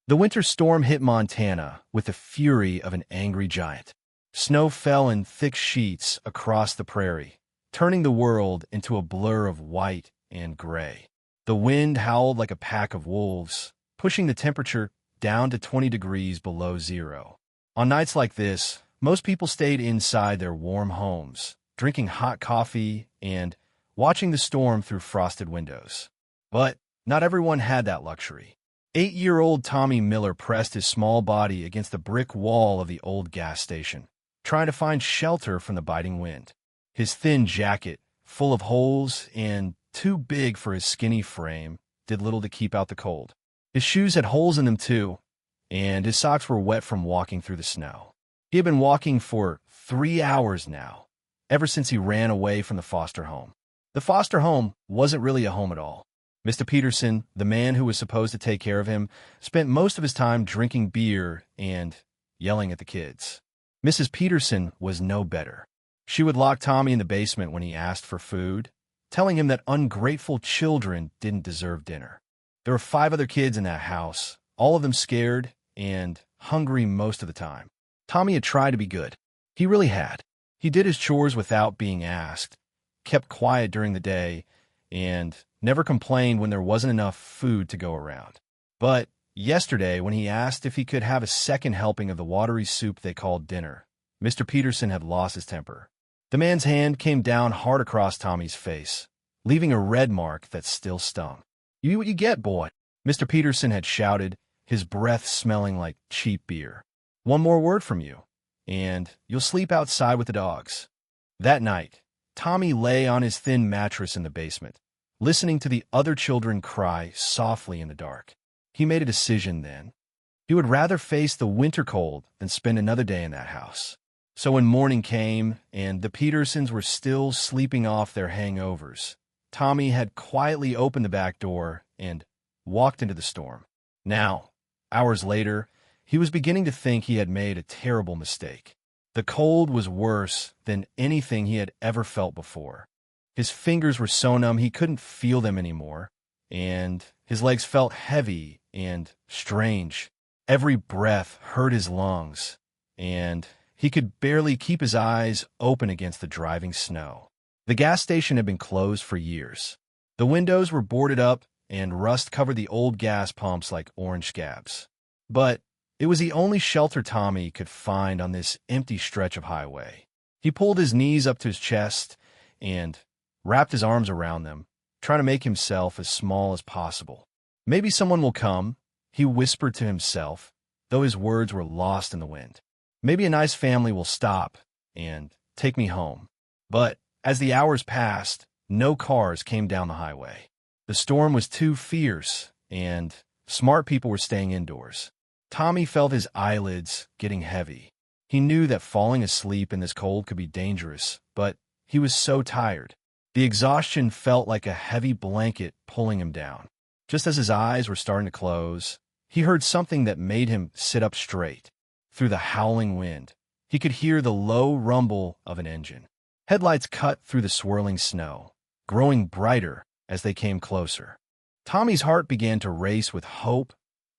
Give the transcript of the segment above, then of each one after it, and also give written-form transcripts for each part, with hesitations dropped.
The winter storm hit Montana with the fury of an angry giant. Snow fell in thick sheets across the prairie, turning the world into a blur of white and gray. The wind howled like a pack of wolves, pushing the temperature down to 20 degrees below zero. On nights like this, most people stayed inside their warm homes, drinking hot coffee and watching the storm through frosted windows. But not everyone had that luxury. 8-year-old Tommy Miller pressed his small body against the brick wall of the old gas station, trying to find shelter from the biting wind. His thin jacket, full of holes and too big for his skinny frame, did little to keep out the cold. His shoes had holes in them too, and his socks were wet from walking through the snow. He had been walking for 3 hours now, ever since he ran away from the foster home. The foster home wasn't really a home at all. Mr. Peterson, the man who was supposed to take care of him, spent most of his time drinking beer and yelling at the kids. Mrs. Peterson was no better. She would lock Tommy in the basement when he asked for food, telling him that ungrateful children didn't deserve dinner. There were 5 other kids in that house, all of them scared and hungry most of the time. Tommy had tried to be good. He really had. He did his chores without being asked, kept quiet during the day, and never complained when there wasn't enough food to go around. But yesterday, when he asked if he could have a second helping of the watery soup they called dinner, Mr. Peterson had lost his temper. The man's hand came down hard across Tommy's face, leaving a red mark that still stung. "You eat what you get, boy," Mr. Peterson had shouted, his breath smelling like cheap beer. "One more word from you, and you'll sleep outside with the dogs." That night, Tommy lay on his thin mattress in the basement, listening to the other children cry softly in the dark. He made a decision then. He would rather face the winter cold than spend another day in that house. So when morning came and the Petersons were still sleeping off their hangovers, Tommy had quietly opened the back door and walked into the storm. Now, hours later, he was beginning to think he had made a terrible mistake. The cold was worse than anything he had ever felt before. His fingers were so numb he couldn't feel them anymore, and his legs felt heavy and strange. Every breath hurt his lungs, and he could barely keep his eyes open against the driving snow. The gas station had been closed for years. The windows were boarded up, and rust covered the old gas pumps like orange scabs. But it was the only shelter Tommy could find on this empty stretch of highway. He pulled his knees up to his chest and wrapped his arms around them, trying to make himself as small as possible. "Maybe someone will come," he whispered to himself, though his words were lost in the wind. "Maybe a nice family will stop and take me home." But as the hours passed, no cars came down the highway. The storm was too fierce, and smart people were staying indoors. Tommy felt his eyelids getting heavy. He knew that falling asleep in this cold could be dangerous, but he was so tired. The exhaustion felt like a heavy blanket pulling him down. Just as his eyes were starting to close, he heard something that made him sit up straight. Through the howling wind, he could hear the low rumble of an engine. Headlights cut through the swirling snow, growing brighter as they came closer. Tommy's heart began to race with hope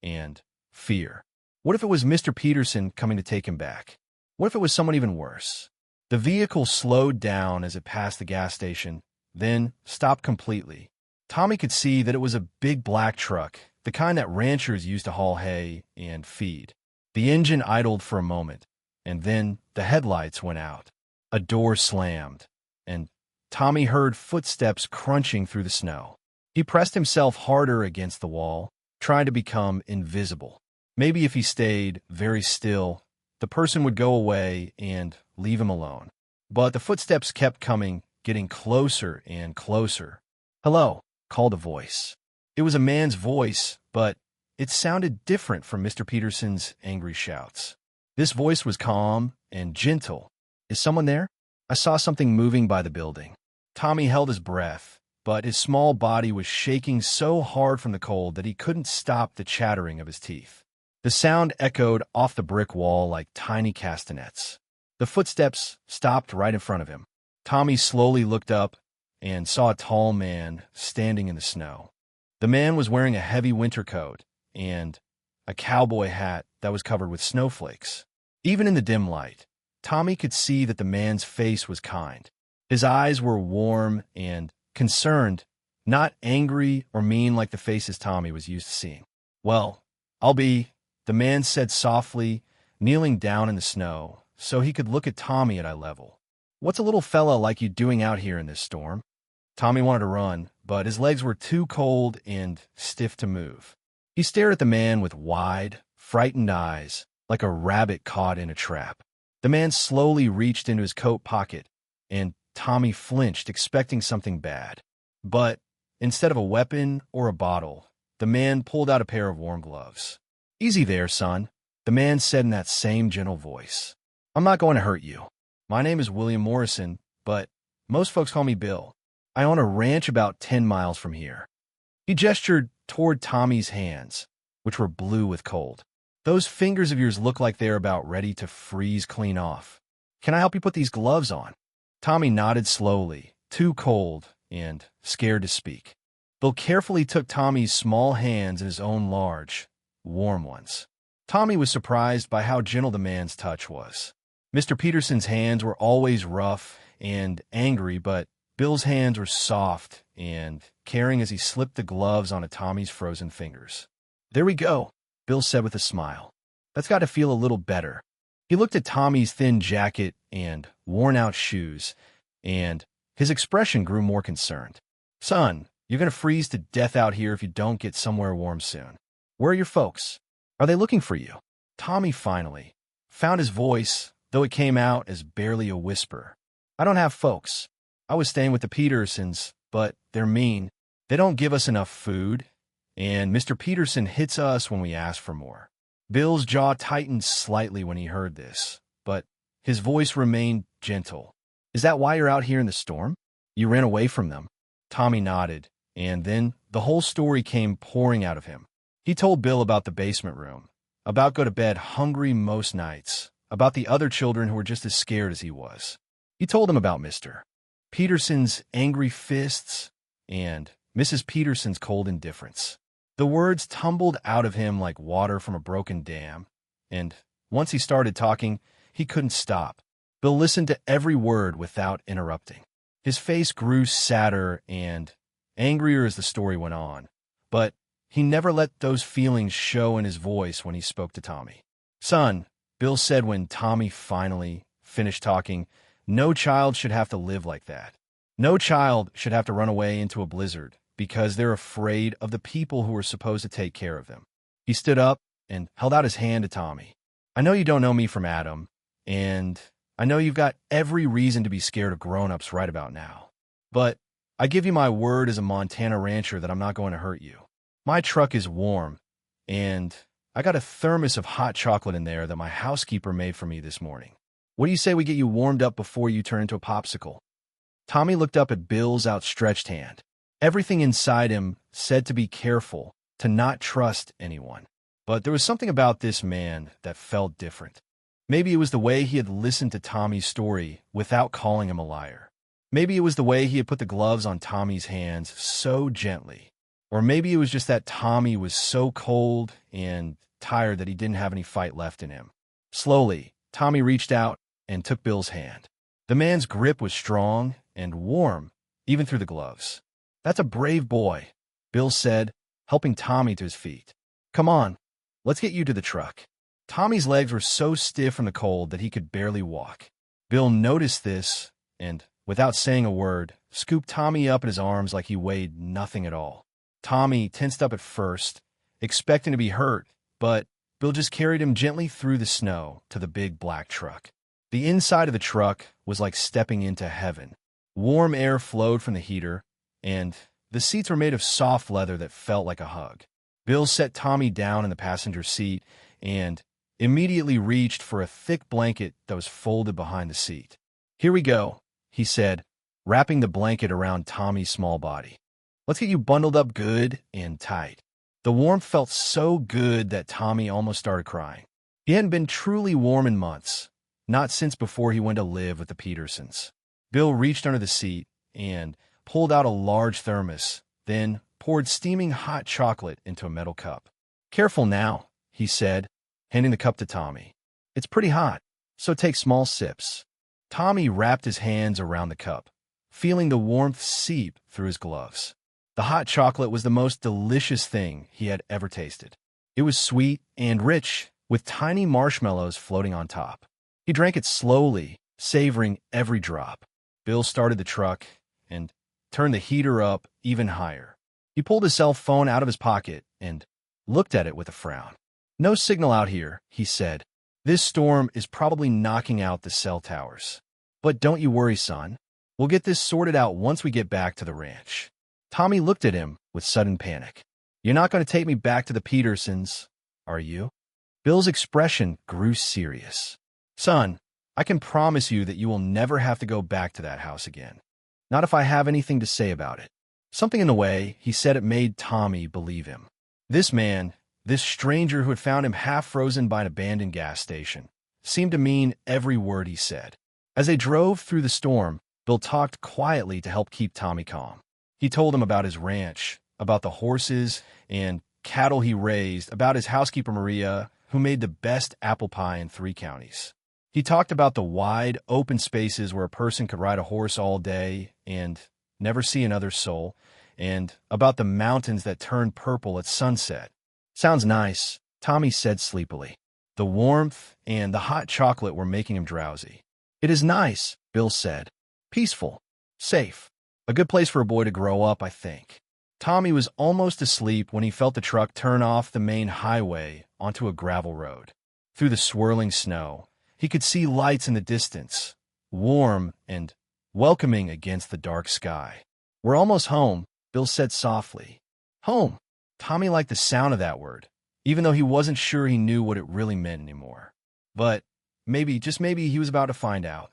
and fear. What if it was Mr. Peterson coming to take him back? What if it was someone even worse? The vehicle slowed down as it passed the gas station, then stopped completely. Tommy could see that it was a big black truck, the kind that ranchers used to haul hay and feed. The engine idled for a moment, and then the headlights went out. A door slammed, and Tommy heard footsteps crunching through the snow. He pressed himself harder against the wall, trying to become invisible. Maybe if he stayed very still, the person would go away and leave him alone. But the footsteps kept coming, getting closer and closer. "Hello," called a voice. It was a man's voice, but it sounded different from Mr. Peterson's angry shouts. This voice was calm and gentle. "Is someone there? I saw something moving by the building." Tommy held his breath, but his small body was shaking so hard from the cold that he couldn't stop the chattering of his teeth. The sound echoed off the brick wall like tiny castanets. The footsteps stopped right in front of him. Tommy slowly looked up and saw a tall man standing in the snow. The man was wearing a heavy winter coat and a cowboy hat that was covered with snowflakes. Even in the dim light, Tommy could see that the man's face was kind. His eyes were warm and concerned, not angry or mean like the faces Tommy was used to seeing. "Well, I'll be," the man said softly, kneeling down in the snow so he could look at Tommy at eye level. "What's a little fella like you doing out here in this storm?" Tommy wanted to run, but his legs were too cold and stiff to move. He stared at the man with wide, frightened eyes, like a rabbit caught in a trap. The man slowly reached into his coat pocket, and Tommy flinched, expecting something bad. But instead of a weapon or a bottle, the man pulled out a pair of warm gloves. "Easy there, son," the man said in that same gentle voice. "I'm not going to hurt you. My name is William Morrison, but most folks call me Bill. I own a ranch about 10 miles from here." He gestured toward Tommy's hands, which were blue with cold. "Those fingers of yours look like they're about ready to freeze clean off. Can I help you put these gloves on?" Tommy nodded slowly, too cold and scared to speak. Bill carefully took Tommy's small hands in his own large, warm ones. Tommy was surprised by how gentle the man's touch was. Mr. Peterson's hands were always rough and angry, but Bill's hands were soft and caring as he slipped the gloves onto Tommy's frozen fingers. "There we go," Bill said with a smile. "That's got to feel a little better." He looked at Tommy's thin jacket and worn-out shoes, and his expression grew more concerned. "Son, you're going to freeze to death out here if you don't get somewhere warm soon. Where are your folks? Are they looking for you?" Tommy finally found his voice, though it came out as barely a whisper. "I don't have folks. I was staying with the Petersons, but they're mean. They don't give us enough food, and Mr. Peterson hits us when we ask for more." Bill's jaw tightened slightly when he heard this, but his voice remained gentle. "Is that why you're out here in the storm? You ran away from them?" Tommy nodded, and then the whole story came pouring out of him. He told Bill about the basement room, about go to bed hungry most nights, about the other children who were just as scared as he was. He told him about Mr. Peterson's angry fists and Mrs. Peterson's cold indifference. The words tumbled out of him like water from a broken dam, and once he started talking, he couldn't stop. Bill listened to every word without interrupting. His face grew sadder and angrier as the story went on, but he never let those feelings show in his voice when he spoke to Tommy. "Son," Bill said when Tommy finally finished talking, "no child should have to live like that. No child should have to run away into a blizzard because they're afraid of the people who are supposed to take care of them." He stood up and held out his hand to Tommy. "I know you don't know me from Adam, and I know you've got every reason to be scared of grown-ups right about now. But I give you my word as a Montana rancher that I'm not going to hurt you. My truck is warm, and I got a thermos of hot chocolate in there that my housekeeper made for me this morning. What do you say we get you warmed up before you turn into a popsicle?" Tommy looked up at Bill's outstretched hand. Everything inside him said to be careful, to not trust anyone. But there was something about this man that felt different. Maybe it was the way he had listened to Tommy's story without calling him a liar. Maybe it was the way he had put the gloves on Tommy's hands so gently. Or maybe it was just that Tommy was so cold and tired that he didn't have any fight left in him. Slowly, Tommy reached out and took Bill's hand. The man's grip was strong and warm, even through the gloves. "That's a brave boy," Bill said, helping Tommy to his feet. "Come on, let's get you to the truck." Tommy's legs were so stiff from the cold that he could barely walk. Bill noticed this and, without saying a word, scooped Tommy up in his arms like he weighed nothing at all. Tommy tensed up at first, expecting to be hurt, but Bill just carried him gently through the snow to the big black truck. The inside of the truck was like stepping into heaven. Warm air flowed from the heater, and the seats were made of soft leather that felt like a hug. Bill set Tommy down in the passenger seat and immediately reached for a thick blanket that was folded behind the seat. "Here we go," he said, wrapping the blanket around Tommy's small body. "Let's get you bundled up good and tight." The warmth felt so good that Tommy almost started crying. He hadn't been truly warm in months, not since before he went to live with the Petersons. Bill reached under the seat and pulled out a large thermos, then poured steaming hot chocolate into a metal cup. "Careful now," he said, handing the cup to Tommy. It's pretty hot, so take small sips. Tommy wrapped his hands around the cup, feeling the warmth seep through his gloves. The hot chocolate was the most delicious thing he had ever tasted. It was sweet and rich, with tiny marshmallows floating on top. He drank it slowly, savoring every drop. Bill started the truck and turned the heater up even higher. He pulled his cell phone out of his pocket and looked at it with a frown. No signal out here, he said. This storm is probably knocking out the cell towers. But don't you worry, son. We'll get this sorted out once we get back to the ranch. Tommy looked at him with sudden panic. You're not going to take me back to the Petersons, are you? Bill's expression grew serious. Son, I can promise you that you will never have to go back to that house again. Not if I have anything to say about it. Something in the way he said it made Tommy believe him. This man, this stranger who had found him half frozen by an abandoned gas station, seemed to mean every word he said. As they drove through the storm, Bill talked quietly to help keep Tommy calm. He told him about his ranch, about the horses and cattle he raised, about his housekeeper Maria, who made the best apple pie in 3 counties. He talked about the wide, open spaces where a person could ride a horse all day and never see another soul, and about the mountains that turned purple at sunset. Sounds nice, Tommy said sleepily. The warmth and the hot chocolate were making him drowsy. It is nice, Bill said. Peaceful. Safe. A good place for a boy to grow up, I think. Tommy was almost asleep when he felt the truck turn off the main highway onto a gravel road. Through the swirling snow, he could see lights in the distance, warm and welcoming against the dark sky. We're almost home, Bill said softly. Home. Tommy liked the sound of that word, even though he wasn't sure he knew what it really meant anymore. But maybe, just maybe, he was about to find out.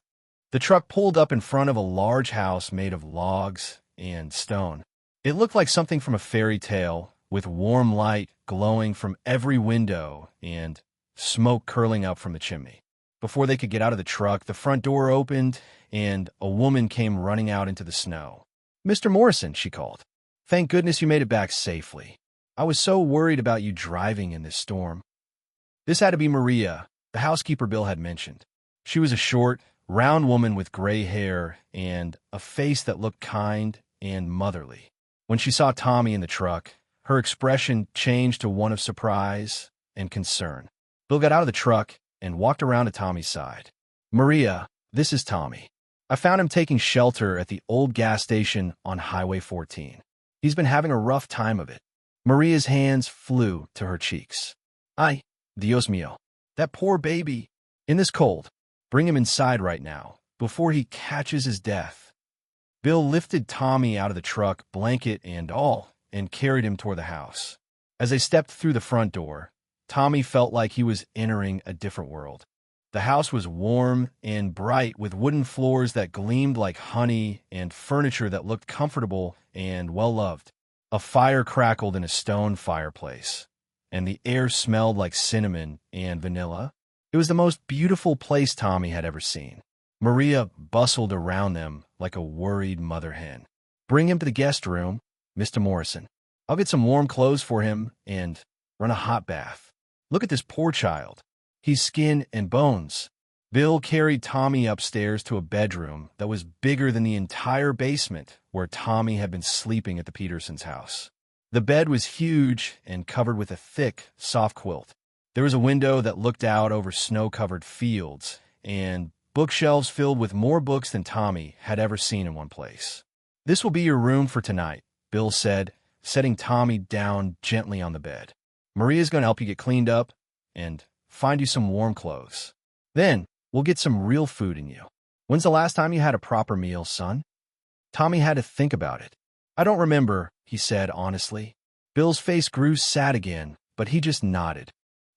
The truck pulled up in front of a large house made of logs and stone. It looked like something from a fairy tale, with warm light glowing from every window and smoke curling up from the chimney. Before they could get out of the truck, the front door opened and a woman came running out into the snow. Mr. Morrison, she called. Thank goodness you made it back safely. I was so worried about you driving in this storm. This had to be Maria, the housekeeper Bill had mentioned. She was a short, round woman with gray hair and a face that looked kind and motherly. When she saw Tommy in the truck, her expression changed to one of surprise and concern. Bill got out of the truck and walked around to Tommy's side. Maria, this is Tommy. I found him taking shelter at the old gas station on Highway 14. He's been having a rough time of it. Maria's hands flew to her cheeks. Ay, Dios mío, that poor baby. In this cold, bring him inside right now, before he catches his death. Bill lifted Tommy out of the truck, blanket and all, and carried him toward the house. As they stepped through the front door, Tommy felt like he was entering a different world. The house was warm and bright, with wooden floors that gleamed like honey and furniture that looked comfortable and well-loved. A fire crackled in a stone fireplace, and the air smelled like cinnamon and vanilla. It was the most beautiful place Tommy had ever seen. Maria bustled around them like a worried mother hen. Bring him to the guest room, Mr. Morrison. I'll get some warm clothes for him and run a hot bath. Look at this poor child. He's skin and bones. Bill carried Tommy upstairs to a bedroom that was bigger than the entire basement where Tommy had been sleeping at the Petersons' house. The bed was huge and covered with a thick, soft quilt. There was a window that looked out over snow-covered fields and bookshelves filled with more books than Tommy had ever seen in one place. This will be your room for tonight, Bill said, setting Tommy down gently on the bed. Maria's going to help you get cleaned up and find you some warm clothes. Then, we'll get some real food in you. When's the last time you had a proper meal, son? Tommy had to think about it. I don't remember, he said honestly. Bill's face grew sad again, but he just nodded.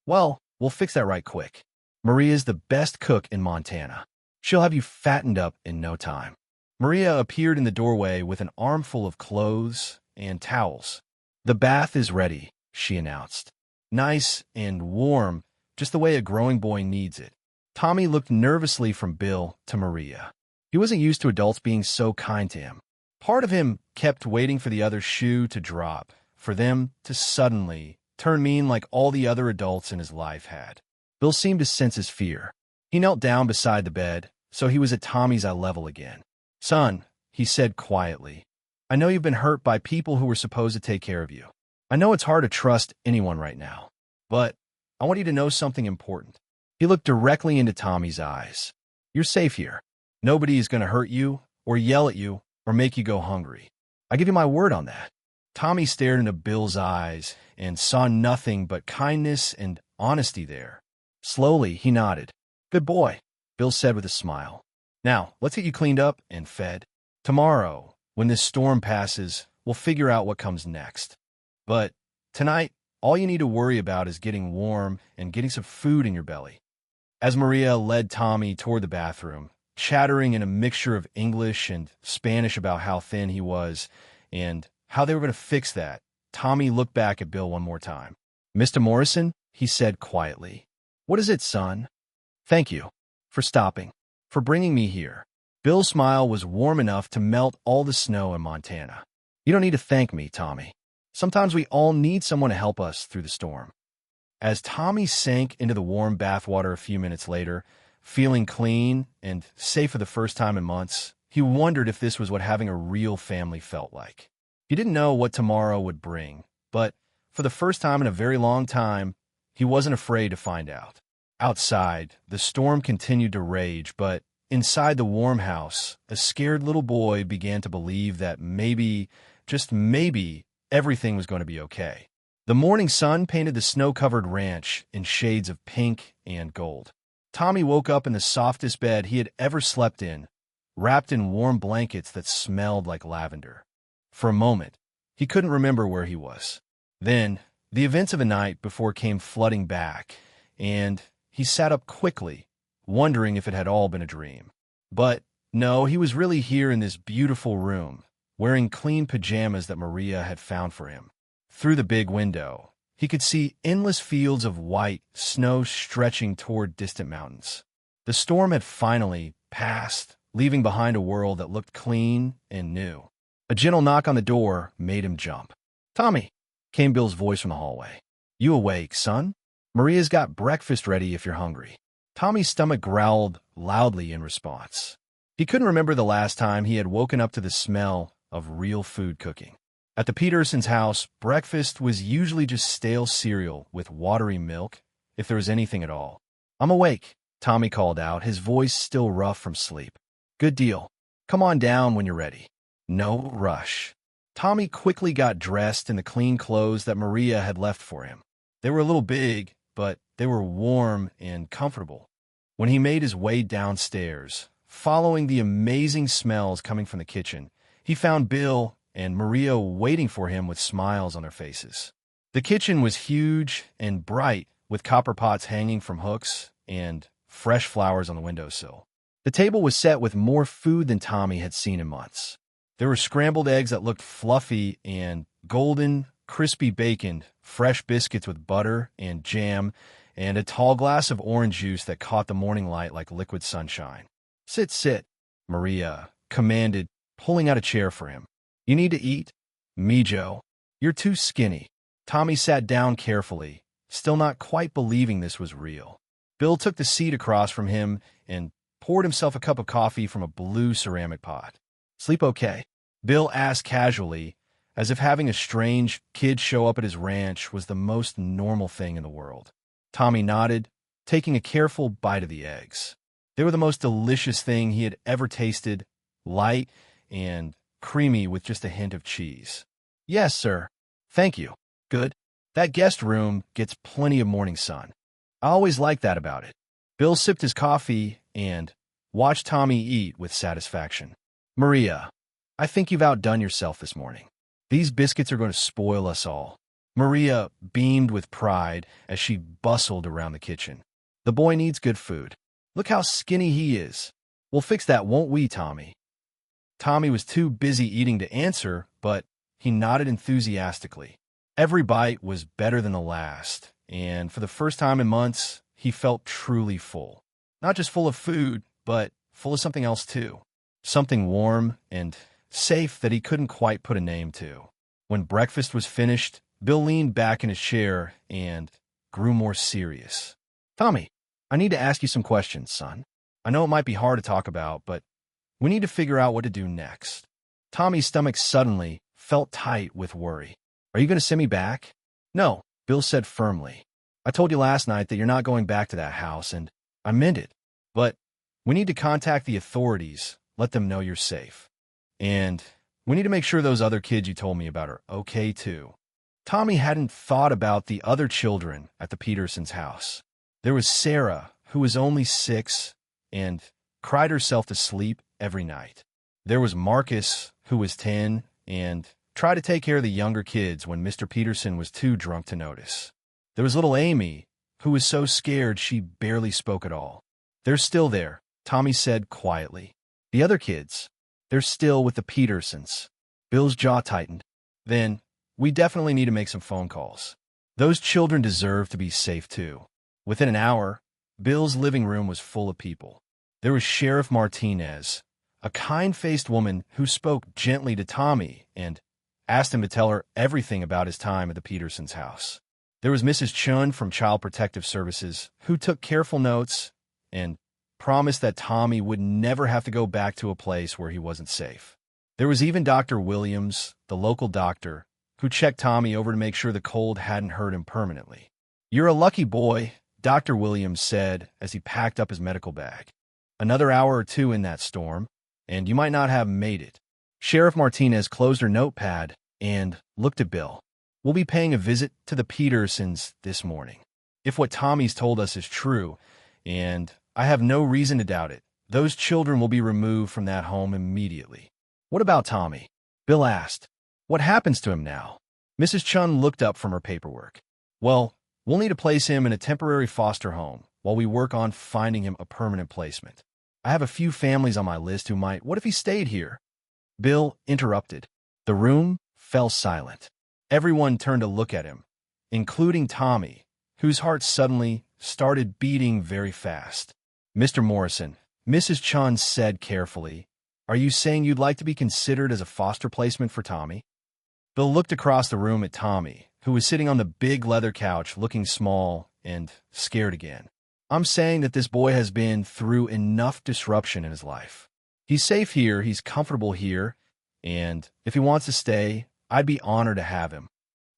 Well, we'll fix that right quick. Maria's the best cook in Montana. She'll have you fattened up in no time. Maria appeared in the doorway with an armful of clothes and towels. The bath is ready, she announced. Nice and warm, just the way a growing boy needs it. Tommy looked nervously from Bill to Maria. He wasn't used to adults being so kind to him. Part of him kept waiting for the other shoe to drop, for them to suddenly turn mean like all the other adults in his life had. Bill seemed to sense his fear. He knelt down beside the bed, so he was at Tommy's eye level again. "Son," he said quietly, "I know you've been hurt by people who were supposed to take care of you. I know it's hard to trust anyone right now, but I want you to know something important." He looked directly into Tommy's eyes. "You're safe here. Nobody is going to hurt you, or yell at you, or make you go hungry. I give you my word on that." Tommy stared into Bill's eyes and saw nothing but kindness and honesty there. Slowly, he nodded. "Good boy," Bill said with a smile. "Now, let's get you cleaned up and fed. Tomorrow, when this storm passes, we'll figure out what comes next. But tonight, all you need to worry about is getting warm and getting some food in your belly." As Maria led Tommy toward the bathroom, chattering in a mixture of English and Spanish about how thin he was and how they were going to fix that, Tommy looked back at Bill one more time. "Mr. Morrison," he said quietly. "What is it, son?" "Thank you for stopping, for bringing me here." Bill's smile was warm enough to melt all the snow in Montana. "You don't need to thank me, Tommy. Sometimes we all need someone to help us through the storm." As Tommy sank into the warm bathwater a few minutes later, feeling clean and safe for the first time in months, he wondered if this was what having a real family felt like. He didn't know what tomorrow would bring, but for the first time in a very long time, he wasn't afraid to find out. Outside, the storm continued to rage, but inside the warm house, a scared little boy began to believe that maybe, just maybe, everything was going to be okay. The morning sun painted the snow-covered ranch in shades of pink and gold. Tommy woke up in the softest bed he had ever slept in, wrapped in warm blankets that smelled like lavender. For a moment, he couldn't remember where he was. Then, the events of the night before came flooding back, and he sat up quickly, wondering if it had all been a dream. But no, he was really here in this beautiful room, wearing clean pajamas that Maria had found for him. Through the big window, he could see endless fields of white snow stretching toward distant mountains. The storm had finally passed, leaving behind a world that looked clean and new. A gentle knock on the door made him jump. "Tommy," came Bill's voice from the hallway. "You awake, son? Maria's got breakfast ready if you're hungry." Tommy's stomach growled loudly in response. He couldn't remember the last time he had woken up to the smell of real food cooking. At the Petersons' house, breakfast was usually just stale cereal with watery milk, if there was anything at all. "I'm awake," Tommy called out, his voice still rough from sleep. "Good deal. Come on down when you're ready." No rush. Tommy quickly got dressed in the clean clothes that Maria had left for him. They were a little big, but they were warm and comfortable. When he made his way downstairs, following the amazing smells coming from the kitchen, he found Bill and Maria waiting for him with smiles on their faces. The kitchen was huge and bright, with copper pots hanging from hooks and fresh flowers on the windowsill. The table was set with more food than Tommy had seen in months. There were scrambled eggs that looked fluffy and golden, crispy bacon, fresh biscuits with butter and jam, and a tall glass of orange juice that caught the morning light like liquid sunshine. "Sit, sit," Maria commanded, pulling out a chair for him. "You need to eat." "Me, Joe. You're too skinny." Tommy sat down carefully, still not quite believing this was real. Bill took the seat across from him and poured himself a cup of coffee from a blue ceramic pot. "Sleep okay?" Bill asked casually, as if having a strange kid show up at his ranch was the most normal thing in the world. Tommy nodded, taking a careful bite of the eggs. They were the most delicious thing he had ever tasted, light and creamy with just a hint of cheese. "Yes, sir. Thank you. Good. That guest room gets plenty of morning sun. I always like that about it." Bill sipped his coffee and watched Tommy eat with satisfaction. "Maria, I think you've outdone yourself this morning. These biscuits are going to spoil us all." Maria beamed with pride as she bustled around the kitchen. "The boy needs good food. Look how skinny he is. We'll fix that, won't we, Tommy?" Tommy was too busy eating to answer, but he nodded enthusiastically. Every bite was better than the last, and for the first time in months, he felt truly full. Not just full of food, but full of something else too. Something warm and safe that he couldn't quite put a name to. When breakfast was finished, Bill leaned back in his chair and grew more serious. Tommy, I need to ask you some questions, son. I know it might be hard to talk about, but we need to figure out what to do next. Tommy's stomach suddenly felt tight with worry. Are you going to send me back? No, Bill said firmly. I told you last night that you're not going back to that house, and I meant it. But we need to contact the authorities, let them know you're safe. And we need to make sure those other kids you told me about are okay, too. Tommy hadn't thought about the other children at the Petersons' house. There was Sarah, who was only 6 and cried herself to sleep every night. There was Marcus, who was 10 and tried to take care of the younger kids when Mr. Peterson was too drunk to notice. There was little Amy, who was so scared she barely spoke at all. They're still there, Tommy said quietly. The other kids, they're still with the Petersons. Bill's jaw tightened. Then, we definitely need to make some phone calls. Those children deserve to be safe too. Within an hour, Bill's living room was full of people. There was Sheriff Martinez, a kind-faced woman who spoke gently to Tommy and asked him to tell her everything about his time at the Petersons' house. There was Mrs. Chun from Child Protective Services, who took careful notes and promised that Tommy would never have to go back to a place where he wasn't safe. There was even Dr. Williams, the local doctor, who checked Tommy over to make sure the cold hadn't hurt him permanently. You're a lucky boy, Dr. Williams said as he packed up his medical bag. Another hour or two in that storm, and you might not have made it. Sheriff Martinez closed her notepad and looked at Bill. We'll be paying a visit to the Petersons this morning. If what Tommy's told us is true, and I have no reason to doubt it, those children will be removed from that home immediately. What about Tommy? Bill asked. What happens to him now? Mrs. Chun looked up from her paperwork. Well, we'll need to place him in a temporary foster home while we work on finding him a permanent placement. I have a few families on my list who might. What if he stayed here? Bill interrupted. The room fell silent. Everyone turned to look at him, including Tommy, whose heart suddenly started beating very fast. Mr. Morrison, Mrs. Chun said carefully, are you saying you'd like to be considered as a foster placement for Tommy? Bill looked across the room at Tommy, who was sitting on the big leather couch looking small and scared again. I'm saying that this boy has been through enough disruption in his life. He's safe here, he's comfortable here, and if he wants to stay, I'd be honored to have him.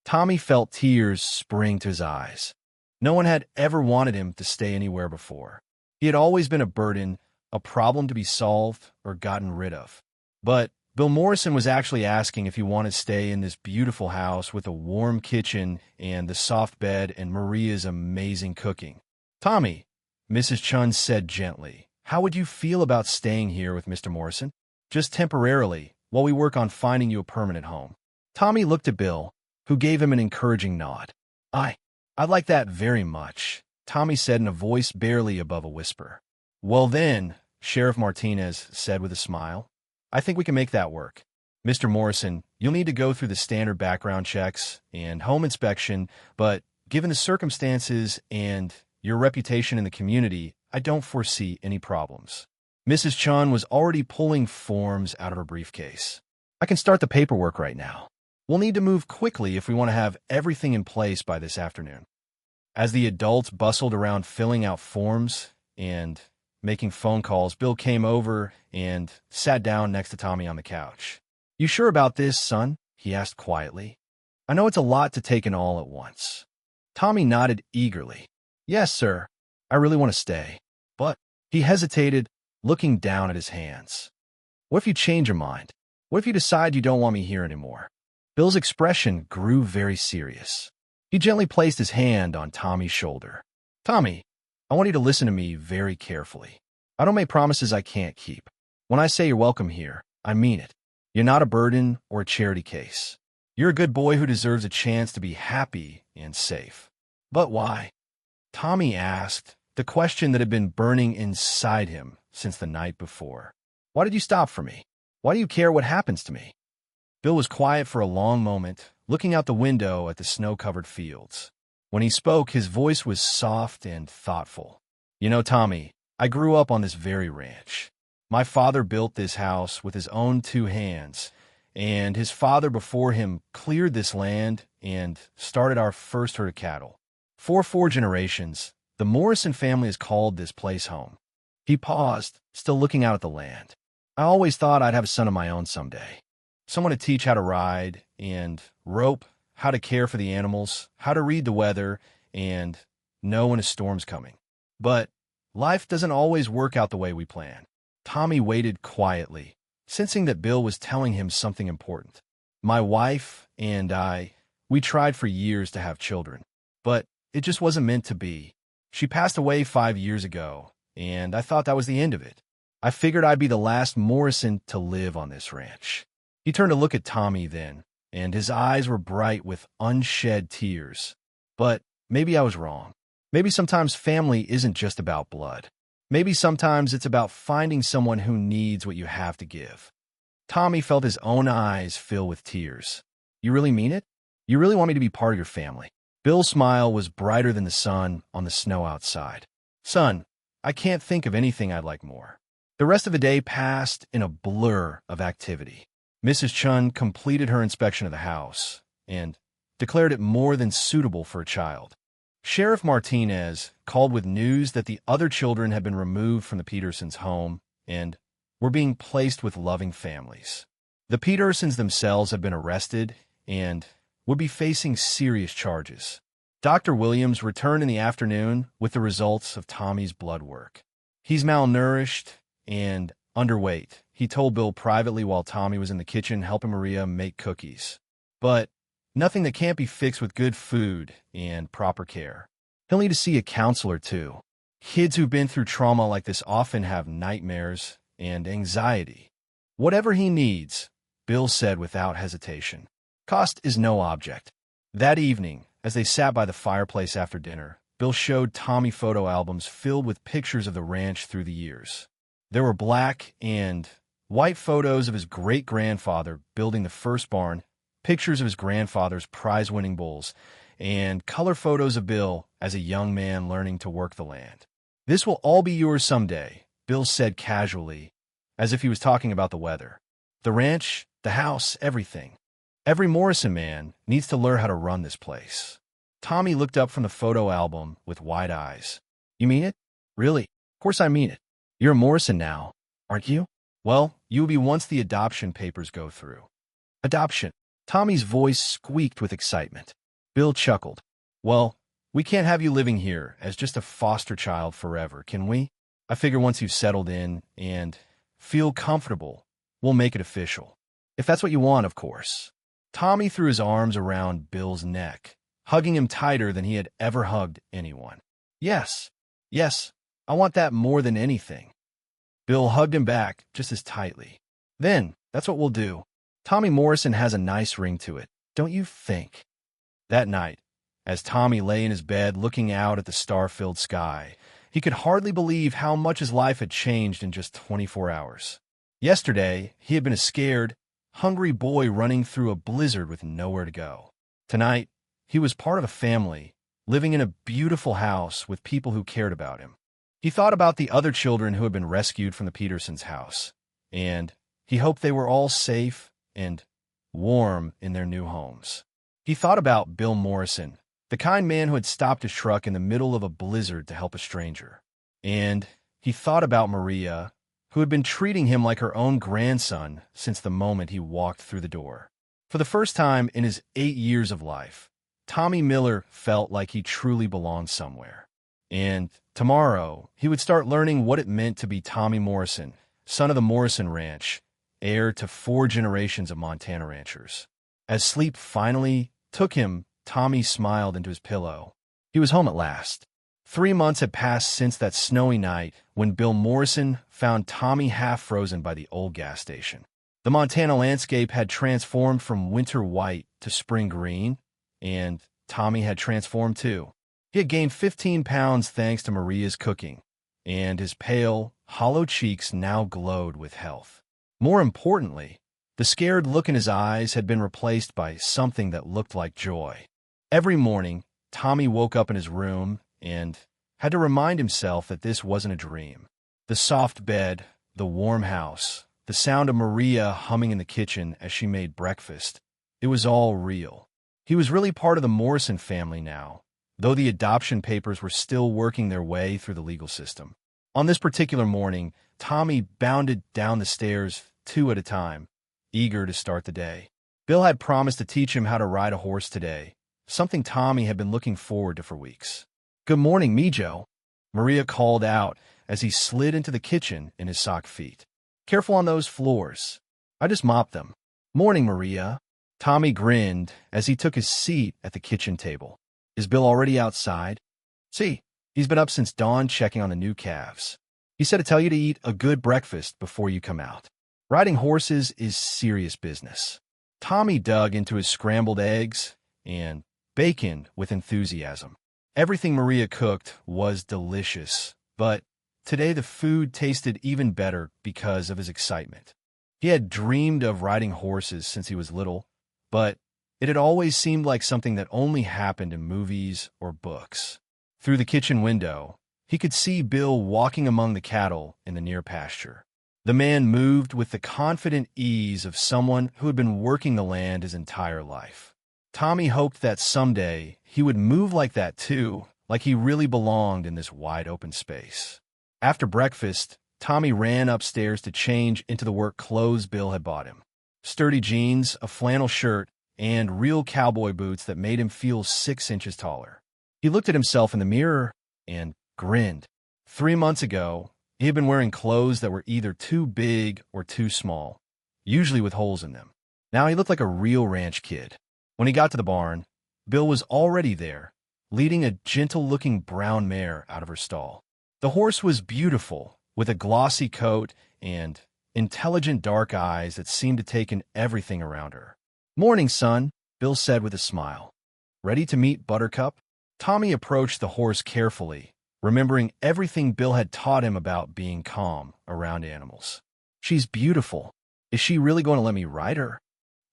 Tommy felt tears spring to his eyes. No one had ever wanted him to stay anywhere before. He had always been a burden, a problem to be solved or gotten rid of. But Bill Morrison was actually asking if he wanted to stay in this beautiful house with a warm kitchen and the soft bed and Maria's amazing cooking. Tommy, Mrs. Chun said gently, how would you feel about staying here with Mr. Morrison? Just temporarily, while we work on finding you a permanent home. Tommy looked at Bill, who gave him an encouraging nod. I'd like that very much, Tommy said in a voice barely above a whisper. Well then, Sheriff Martinez said with a smile, I think we can make that work. Mr. Morrison, you'll need to go through the standard background checks and home inspection, but given the circumstances and your reputation in the community, I don't foresee any problems. Mrs. Chun was already pulling forms out of her briefcase. I can start the paperwork right now. We'll need to move quickly if we want to have everything in place by this afternoon. As the adults bustled around filling out forms and making phone calls, Bill came over and sat down next to Tommy on the couch. You sure about this, son? He asked quietly. I know it's a lot to take in all at once. Tommy nodded eagerly. Yes, sir. I really want to stay. But he hesitated, looking down at his hands. What if you change your mind? What if you decide you don't want me here anymore? Bill's expression grew very serious. He gently placed his hand on Tommy's shoulder. Tommy, I want you to listen to me very carefully. I don't make promises I can't keep. When I say you're welcome here, I mean it. You're not a burden or a charity case. You're a good boy who deserves a chance to be happy and safe. But why? Tommy asked, the question that had been burning inside him since the night before. Why did you stop for me? Why do you care what happens to me? Bill was quiet for a long moment, looking out the window at the snow-covered fields. When he spoke, his voice was soft and thoughtful. You know, Tommy, I grew up on this very ranch. My father built this house with his own 2 hands, and his father before him cleared this land and started our first herd of cattle. For 4 generations, the Morrison family has called this place home. He paused, still looking out at the land. I always thought I'd have a son of my own someday. Someone to teach how to ride and rope, how to care for the animals, how to read the weather, and know when a storm's coming. But life doesn't always work out the way we plan. Tommy waited quietly, sensing that Bill was telling him something important. My wife and we tried for years to have children, but it just wasn't meant to be. She passed away 5 years ago, and I thought that was the end of it. I figured I'd be the last Morrison to live on this ranch. He turned to look at Tommy then, and his eyes were bright with unshed tears. But maybe I was wrong. Maybe sometimes family isn't just about blood. Maybe sometimes it's about finding someone who needs what you have to give. Tommy felt his own eyes fill with tears. You really mean it? You really want me to be part of your family? Bill's smile was brighter than the sun on the snow outside. Son, I can't think of anything I'd like more. The rest of the day passed in a blur of activity. Mrs. Chun completed her inspection of the house and declared it more than suitable for a child. Sheriff Martinez called with news that the other children had been removed from the Petersons' home and were being placed with loving families. The Petersons themselves had been arrested and would be facing serious charges. Dr. Williams returned in the afternoon with the results of Tommy's blood work. He's malnourished and underweight, he told Bill privately while Tommy was in the kitchen helping Maria make cookies. But nothing that can't be fixed with good food and proper care. He'll need to see a counselor, too. Kids who've been through trauma like this often have nightmares and anxiety. Whatever he needs, Bill said without hesitation. Cost is no object. That evening, as they sat by the fireplace after dinner, Bill showed Tommy photo albums filled with pictures of the ranch through the years. There were black and white photos of his great-grandfather building the first barn, pictures of his grandfather's prize-winning bulls, and color photos of Bill as a young man learning to work the land. This will all be yours someday, Bill said casually, as if he was talking about the weather. The ranch, the house, everything. Every Morrison man needs to learn how to run this place. Tommy looked up from the photo album with wide eyes. You mean it? Really? Of course I mean it. You're a Morrison now, aren't you? Well, you will be once the adoption papers go through. Adoption. Tommy's voice squeaked with excitement. Bill chuckled. Well, we can't have you living here as just a foster child forever, can we? I figure once you've settled in and feel comfortable, we'll make it official. If that's what you want, of course. Tommy threw his arms around Bill's neck, hugging him tighter than he had ever hugged anyone. Yes, I want that more than anything. Bill hugged him back just as tightly. Then, that's what we'll do. Tommy Morrison has a nice ring to it, don't you think? That night, as Tommy lay in his bed looking out at the star-filled sky, he could hardly believe how much his life had changed in just 24 hours. Yesterday, he had been a scared, hungry boy running through a blizzard with nowhere to go. Tonight, he was part of a family, living in a beautiful house with people who cared about him. He thought about the other children who had been rescued from the Petersons' house, and he hoped they were all safe and warm in their new homes. He thought about Bill Morrison, the kind man who had stopped his truck in the middle of a blizzard to help a stranger. And he thought about Maria, who had been treating him like her own grandson since the moment he walked through the door. For the first time in his 8 years of life, Tommy Miller felt like he truly belonged somewhere. And tomorrow, he would start learning what it meant to be Tommy Morrison, son of the Morrison Ranch, heir to 4 generations of Montana ranchers. As sleep finally took him, Tommy smiled into his pillow. He was home at last. 3 months had passed since that snowy night when Bill Morrison found Tommy half frozen by the old gas station. The Montana landscape had transformed from winter white to spring green, and Tommy had transformed too. He had gained 15 pounds thanks to Maria's cooking, and his pale, hollow cheeks now glowed with health. More importantly, the scared look in his eyes had been replaced by something that looked like joy. Every morning, Tommy woke up in his room and had to remind himself that this wasn't a dream. The soft bed, the warm house, the sound of Maria humming in the kitchen as she made breakfast, it was all real. He was really part of the Morrison family now, though the adoption papers were still working their way through the legal system. On this particular morning, Tommy bounded down the stairs 2 at a time, eager to start the day. Bill had promised to teach him how to ride a horse today, something Tommy had been looking forward to for weeks. "Good morning, Mijo," Maria called out as he slid into the kitchen in his sock feet. "Careful on those floors. I just mopped them." "Morning, Maria." Tommy grinned as he took his seat at the kitchen table. "Is Bill already outside?" "See, he's been up since dawn checking on the new calves. He said to tell you to eat a good breakfast before you come out. Riding horses is serious business." Tommy dug into his scrambled eggs and bacon with enthusiasm. Everything Maria cooked was delicious, but today the food tasted even better because of his excitement. He had dreamed of riding horses since he was little, but it had always seemed like something that only happened in movies or books. Through the kitchen window, he could see Bill walking among the cattle in the near pasture. The man moved with the confident ease of someone who had been working the land his entire life. Tommy hoped that someday he would move like that too, like he really belonged in this wide-open space. After breakfast, Tommy ran upstairs to change into the work clothes Bill had bought him. Sturdy jeans, a flannel shirt, and real cowboy boots that made him feel 6 inches taller. He looked at himself in the mirror and grinned. 3 months ago, he had been wearing clothes that were either too big or too small, usually with holes in them. Now he looked like a real ranch kid. When he got to the barn, Bill was already there, leading a gentle-looking brown mare out of her stall. The horse was beautiful, with a glossy coat and intelligent dark eyes that seemed to take in everything around her. "Morning, son," Bill said with a smile. "Ready to meet Buttercup?" Tommy approached the horse carefully, remembering everything Bill had taught him about being calm around animals. "She's beautiful. Is she really going to let me ride her?"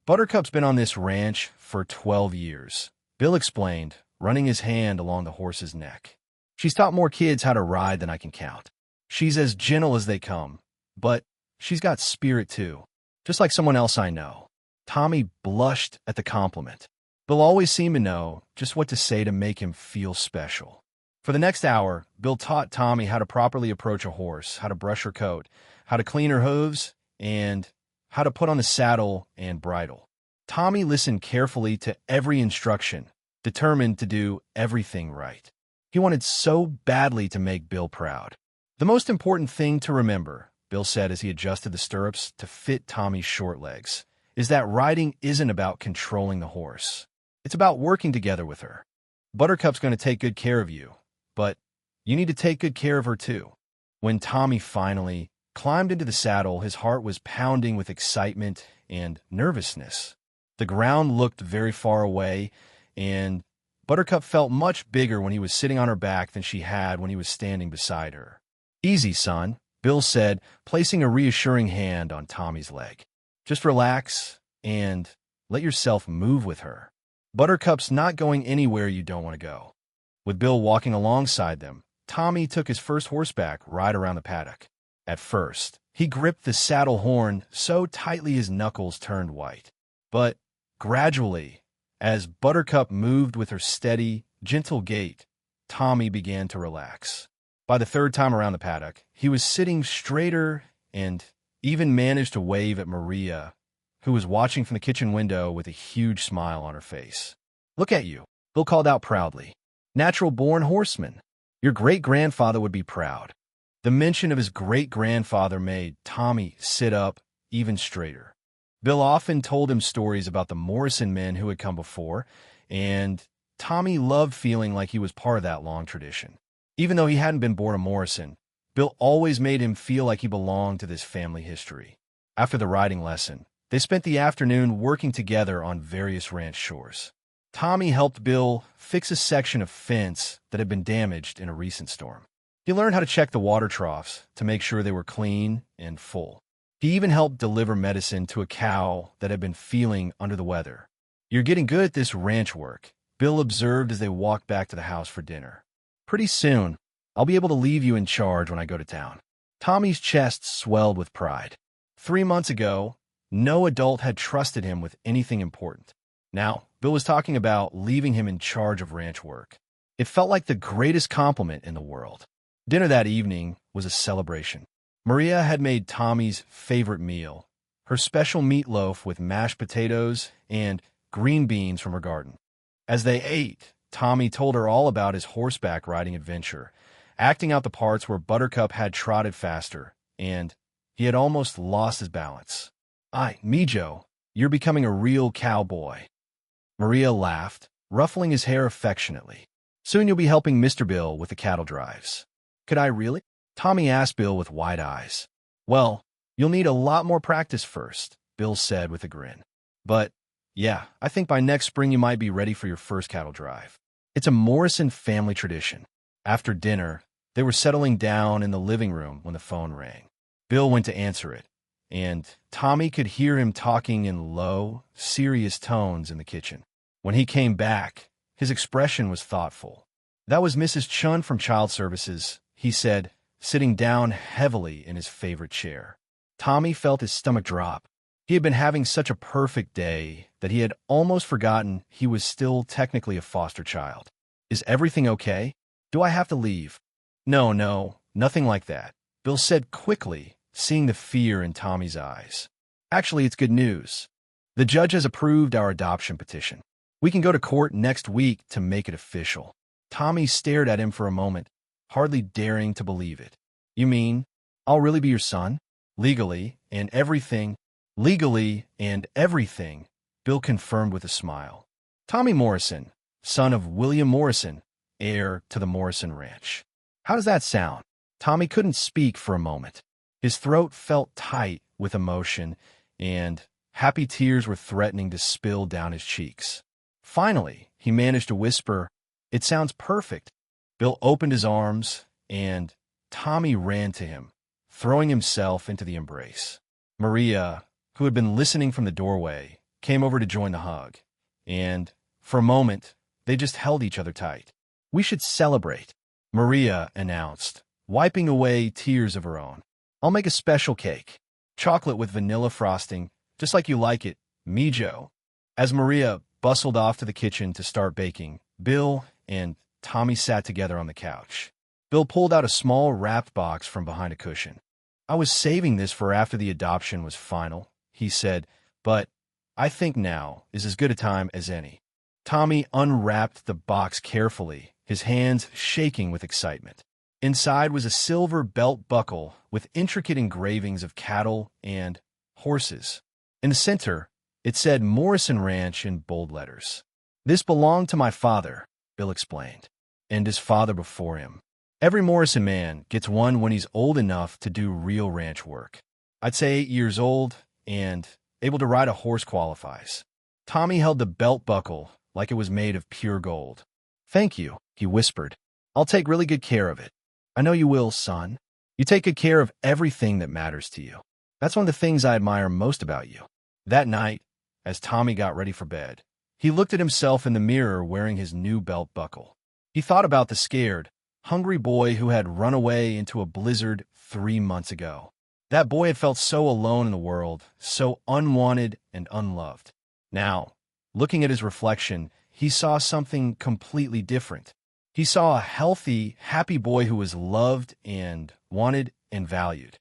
"Buttercup's been on this ranch for 12 years," Bill explained, running his hand along the horse's neck. "She's taught more kids how to ride than I can count. She's as gentle as they come, but she's got spirit too, just like someone else I know." Tommy blushed at the compliment. Bill always seemed to know just what to say to make him feel special. For the next hour, Bill taught Tommy how to properly approach a horse, how to brush her coat, how to clean her hooves, and how to put on the saddle and bridle. Tommy listened carefully to every instruction, determined to do everything right. He wanted so badly to make Bill proud. "The most important thing to remember," Bill said as he adjusted the stirrups to fit Tommy's short legs, "is that riding isn't about controlling the horse. It's about working together with her. Buttercup's going to take good care of you, but you need to take good care of her too." When Tommy finally climbed into the saddle, his heart was pounding with excitement and nervousness. The ground looked very far away, and Buttercup felt much bigger when he was sitting on her back than she had when he was standing beside her. "Easy, son," Bill said, placing a reassuring hand on Tommy's leg. "Just relax and let yourself move with her. Buttercup's not going anywhere you don't want to go." With Bill walking alongside them, Tommy took his first horseback ride around the paddock. At first, he gripped the saddle horn so tightly his knuckles turned white. But gradually, as Buttercup moved with her steady, gentle gait, Tommy began to relax. By the third time around the paddock, he was sitting straighter and even managed to wave at Maria, who was watching from the kitchen window with a huge smile on her face. "Look at you," Bill called out proudly. "Natural-born horseman. Your great-grandfather would be proud." The mention of his great-grandfather made Tommy sit up even straighter. Bill often told him stories about the Morrison men who had come before, and Tommy loved feeling like he was part of that long tradition. Even though he hadn't been born a Morrison, Bill always made him feel like he belonged to this family history. After the riding lesson, they spent the afternoon working together on various ranch chores. Tommy helped Bill fix a section of fence that had been damaged in a recent storm. He learned how to check the water troughs to make sure they were clean and full. He even helped deliver medicine to a cow that had been feeling under the weather. "You're getting good at this ranch work," Bill observed as they walked back to the house for dinner. "Pretty soon, I'll be able to leave you in charge when I go to town." Tommy's chest swelled with pride. 3 months ago, no adult had trusted him with anything important. Now, Bill was talking about leaving him in charge of ranch work. It felt like the greatest compliment in the world. Dinner that evening was a celebration. Maria had made Tommy's favorite meal, her special meatloaf with mashed potatoes and green beans from her garden. As they ate, Tommy told her all about his horseback riding adventure, acting out the parts where Buttercup had trotted faster, and he had almost lost his balance. Me, Joe, you're becoming a real cowboy." Maria laughed, ruffling his hair affectionately. "Soon you'll be helping Mr. Bill with the cattle drives." "Could I really?" Tommy asked Bill with wide eyes. "Well, you'll need a lot more practice first," Bill said with a grin. "But, yeah, I think by next spring you might be ready for your first cattle drive. It's a Morrison family tradition." After dinner, they were settling down in the living room when the phone rang. Bill went to answer it, and Tommy could hear him talking in low, serious tones in the kitchen. When he came back, his expression was thoughtful. "That was Mrs. Chun from Child Services," he said, sitting down heavily in his favorite chair. Tommy felt his stomach drop. He had been having such a perfect day that he had almost forgotten he was still technically a foster child. "Is everything okay? Do I have to leave?" No, nothing like that," Bill said quickly, seeing the fear in Tommy's eyes. "Actually, it's good news. The judge has approved our adoption petition. We can go to court next week to make it official." Tommy stared at him for a moment, hardly daring to believe it. "You mean I'll really be your son? Legally and everything?" "Legally and everything," Bill confirmed with a smile. "Tommy Morrison, son of William Morrison, heir to the Morrison Ranch. How does that sound?" Tommy couldn't speak for a moment. His throat felt tight with emotion, and happy tears were threatening to spill down his cheeks. Finally, he managed to whisper, "It sounds perfect." Bill opened his arms, and Tommy ran to him, throwing himself into the embrace. Maria, who had been listening from the doorway, came over to join the hug, and for a moment, they just held each other tight. "We should celebrate," Maria announced, wiping away tears of her own. "I'll make a special cake, chocolate with vanilla frosting, just like you like it, me, Joe." As Maria bustled off to the kitchen to start baking, Bill and Tommy sat together on the couch. Bill pulled out a small wrapped box from behind a cushion. "I was saving this for after the adoption was final," he said, "but I think now is as good a time as any." Tommy unwrapped the box carefully, his hands shaking with excitement. Inside was a silver belt buckle with intricate engravings of cattle and horses. In the center, it said Morrison Ranch in bold letters. "This belonged to my father," Bill explained, "and his father before him. Every Morrison man gets one when he's old enough to do real ranch work. I'd say 8 years old, and able to ride a horse qualifies." Tommy held the belt buckle like it was made of pure gold. "Thank you," he whispered. "I'll take really good care of it." "I know you will, son. You take good care of everything that matters to you. That's one of the things I admire most about you." That night, as Tommy got ready for bed, he looked at himself in the mirror wearing his new belt buckle. He thought about the scared, hungry boy who had run away into a blizzard 3 months ago. That boy had felt so alone in the world, so unwanted and unloved. Now, looking at his reflection, he saw something completely different. He saw a healthy, happy boy who was loved and wanted and valued.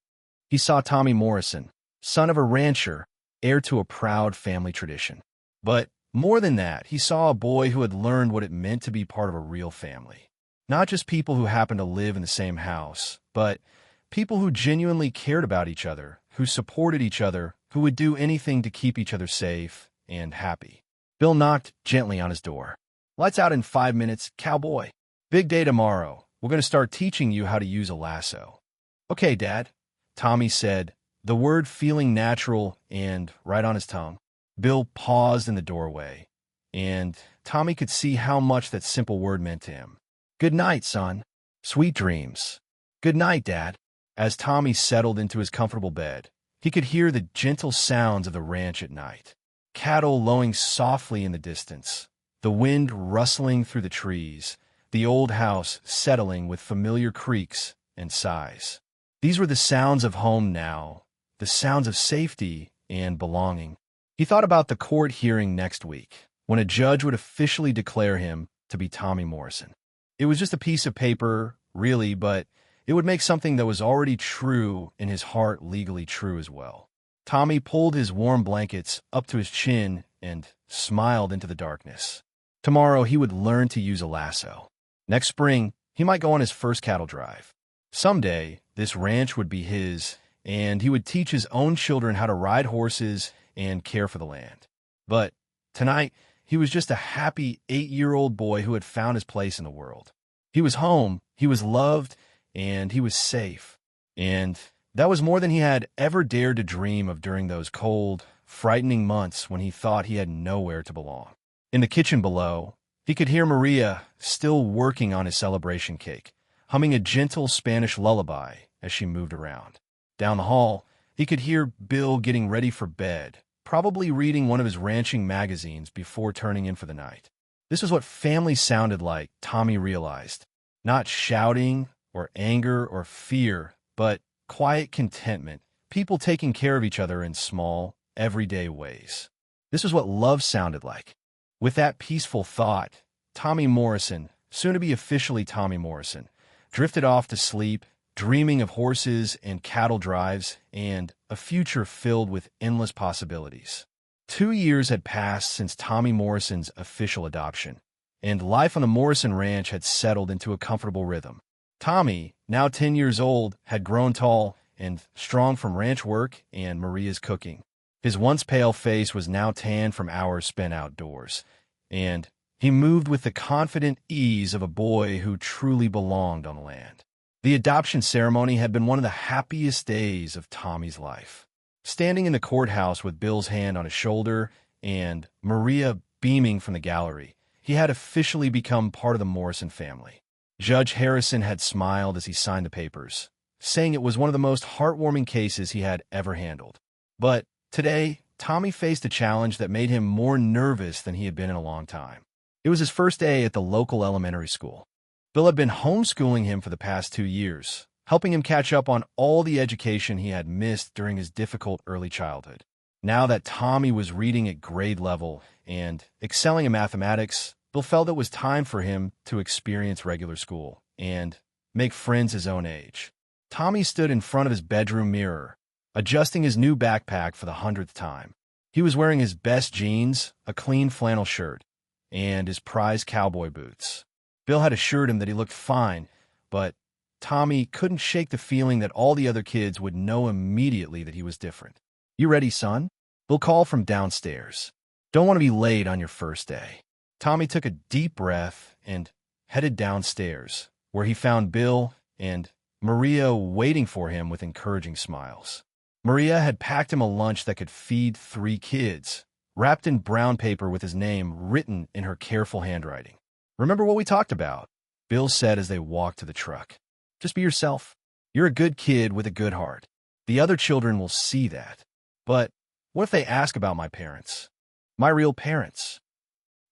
He saw Tommy Morrison, son of a rancher, heir to a proud family tradition. But more than that, he saw a boy who had learned what it meant to be part of a real family. Not just people who happened to live in the same house, but people who genuinely cared about each other, who supported each other, who would do anything to keep each other safe and happy. Bill knocked gently on his door. "Lights out in 5 minutes, cowboy. Big day tomorrow. We're going to start teaching you how to use a lasso." "Okay, Dad," Tommy said, the word feeling natural and right on his tongue. Bill paused in the doorway, and Tommy could see how much that simple word meant to him. "Good night, son. Sweet dreams." "Good night, Dad." As Tommy settled into his comfortable bed, he could hear the gentle sounds of the ranch at night. Cattle lowing softly in the distance, the wind rustling through the trees, the old house settling with familiar creaks and sighs. These were the sounds of home now, the sounds of safety and belonging. He thought about the court hearing next week, when a judge would officially declare him to be Tommy Morrison. It was just a piece of paper, really, but it would make something that was already true in his heart legally true as well. Tommy pulled his warm blankets up to his chin and smiled into the darkness. Tomorrow he would learn to use a lasso. Next spring, he might go on his first cattle drive. Someday, this ranch would be his, and he would teach his own children how to ride horses and care for the land. But tonight, he was just a happy 8-year-old boy who had found his place in the world. He was home, he was loved, and he was safe. And that was more than he had ever dared to dream of during those cold, frightening months when he thought he had nowhere to belong. In the kitchen below, he could hear Maria still working on his celebration cake, humming a gentle Spanish lullaby as she moved around. Down the hall, he could hear Bill getting ready for bed, probably reading one of his ranching magazines before turning in for the night. This was what family sounded like, Tommy realized. Not shouting or anger or fear, but quiet contentment, people taking care of each other in small, everyday ways. This was what love sounded like. With that peaceful thought, Tommy Morrison, soon to be officially Tommy Morrison, drifted off to sleep, dreaming of horses and cattle drives and a future filled with endless possibilities. 2 years had passed since Tommy Morrison's official adoption, and life on the Morrison Ranch had settled into a comfortable rhythm. Tommy, now 10 years old, had grown tall and strong from ranch work and Maria's cooking. His once pale face was now tanned from hours spent outdoors, and he moved with the confident ease of a boy who truly belonged on the land. The adoption ceremony had been one of the happiest days of Tommy's life. Standing in the courthouse with Bill's hand on his shoulder and Maria beaming from the gallery, he had officially become part of the Morrison family. Judge Harrison had smiled as he signed the papers, saying it was one of the most heartwarming cases he had ever handled. But today, Tommy faced a challenge that made him more nervous than he had been in a long time. It was his first day at the local elementary school. Bill had been homeschooling him for the past 2 years, helping him catch up on all the education he had missed during his difficult early childhood. Now that Tommy was reading at grade level and excelling in mathematics, Bill felt it was time for him to experience regular school and make friends his own age. Tommy stood in front of his bedroom mirror, adjusting his new backpack for the 100th time. He was wearing his best jeans, a clean flannel shirt, and his prized cowboy boots. Bill had assured him that he looked fine, but Tommy couldn't shake the feeling that all the other kids would know immediately that he was different. "You ready, son?" Bill called from downstairs. "Don't want to be late on your first day." Tommy took a deep breath and headed downstairs, where he found Bill and Maria waiting for him with encouraging smiles. Maria had packed him a lunch that could feed 3 kids, wrapped in brown paper with his name written in her careful handwriting. "Remember what we talked about?" Bill said as they walked to the truck. "Just be yourself. You're a good kid with a good heart. The other children will see that. But what if they ask about my parents? My real parents?"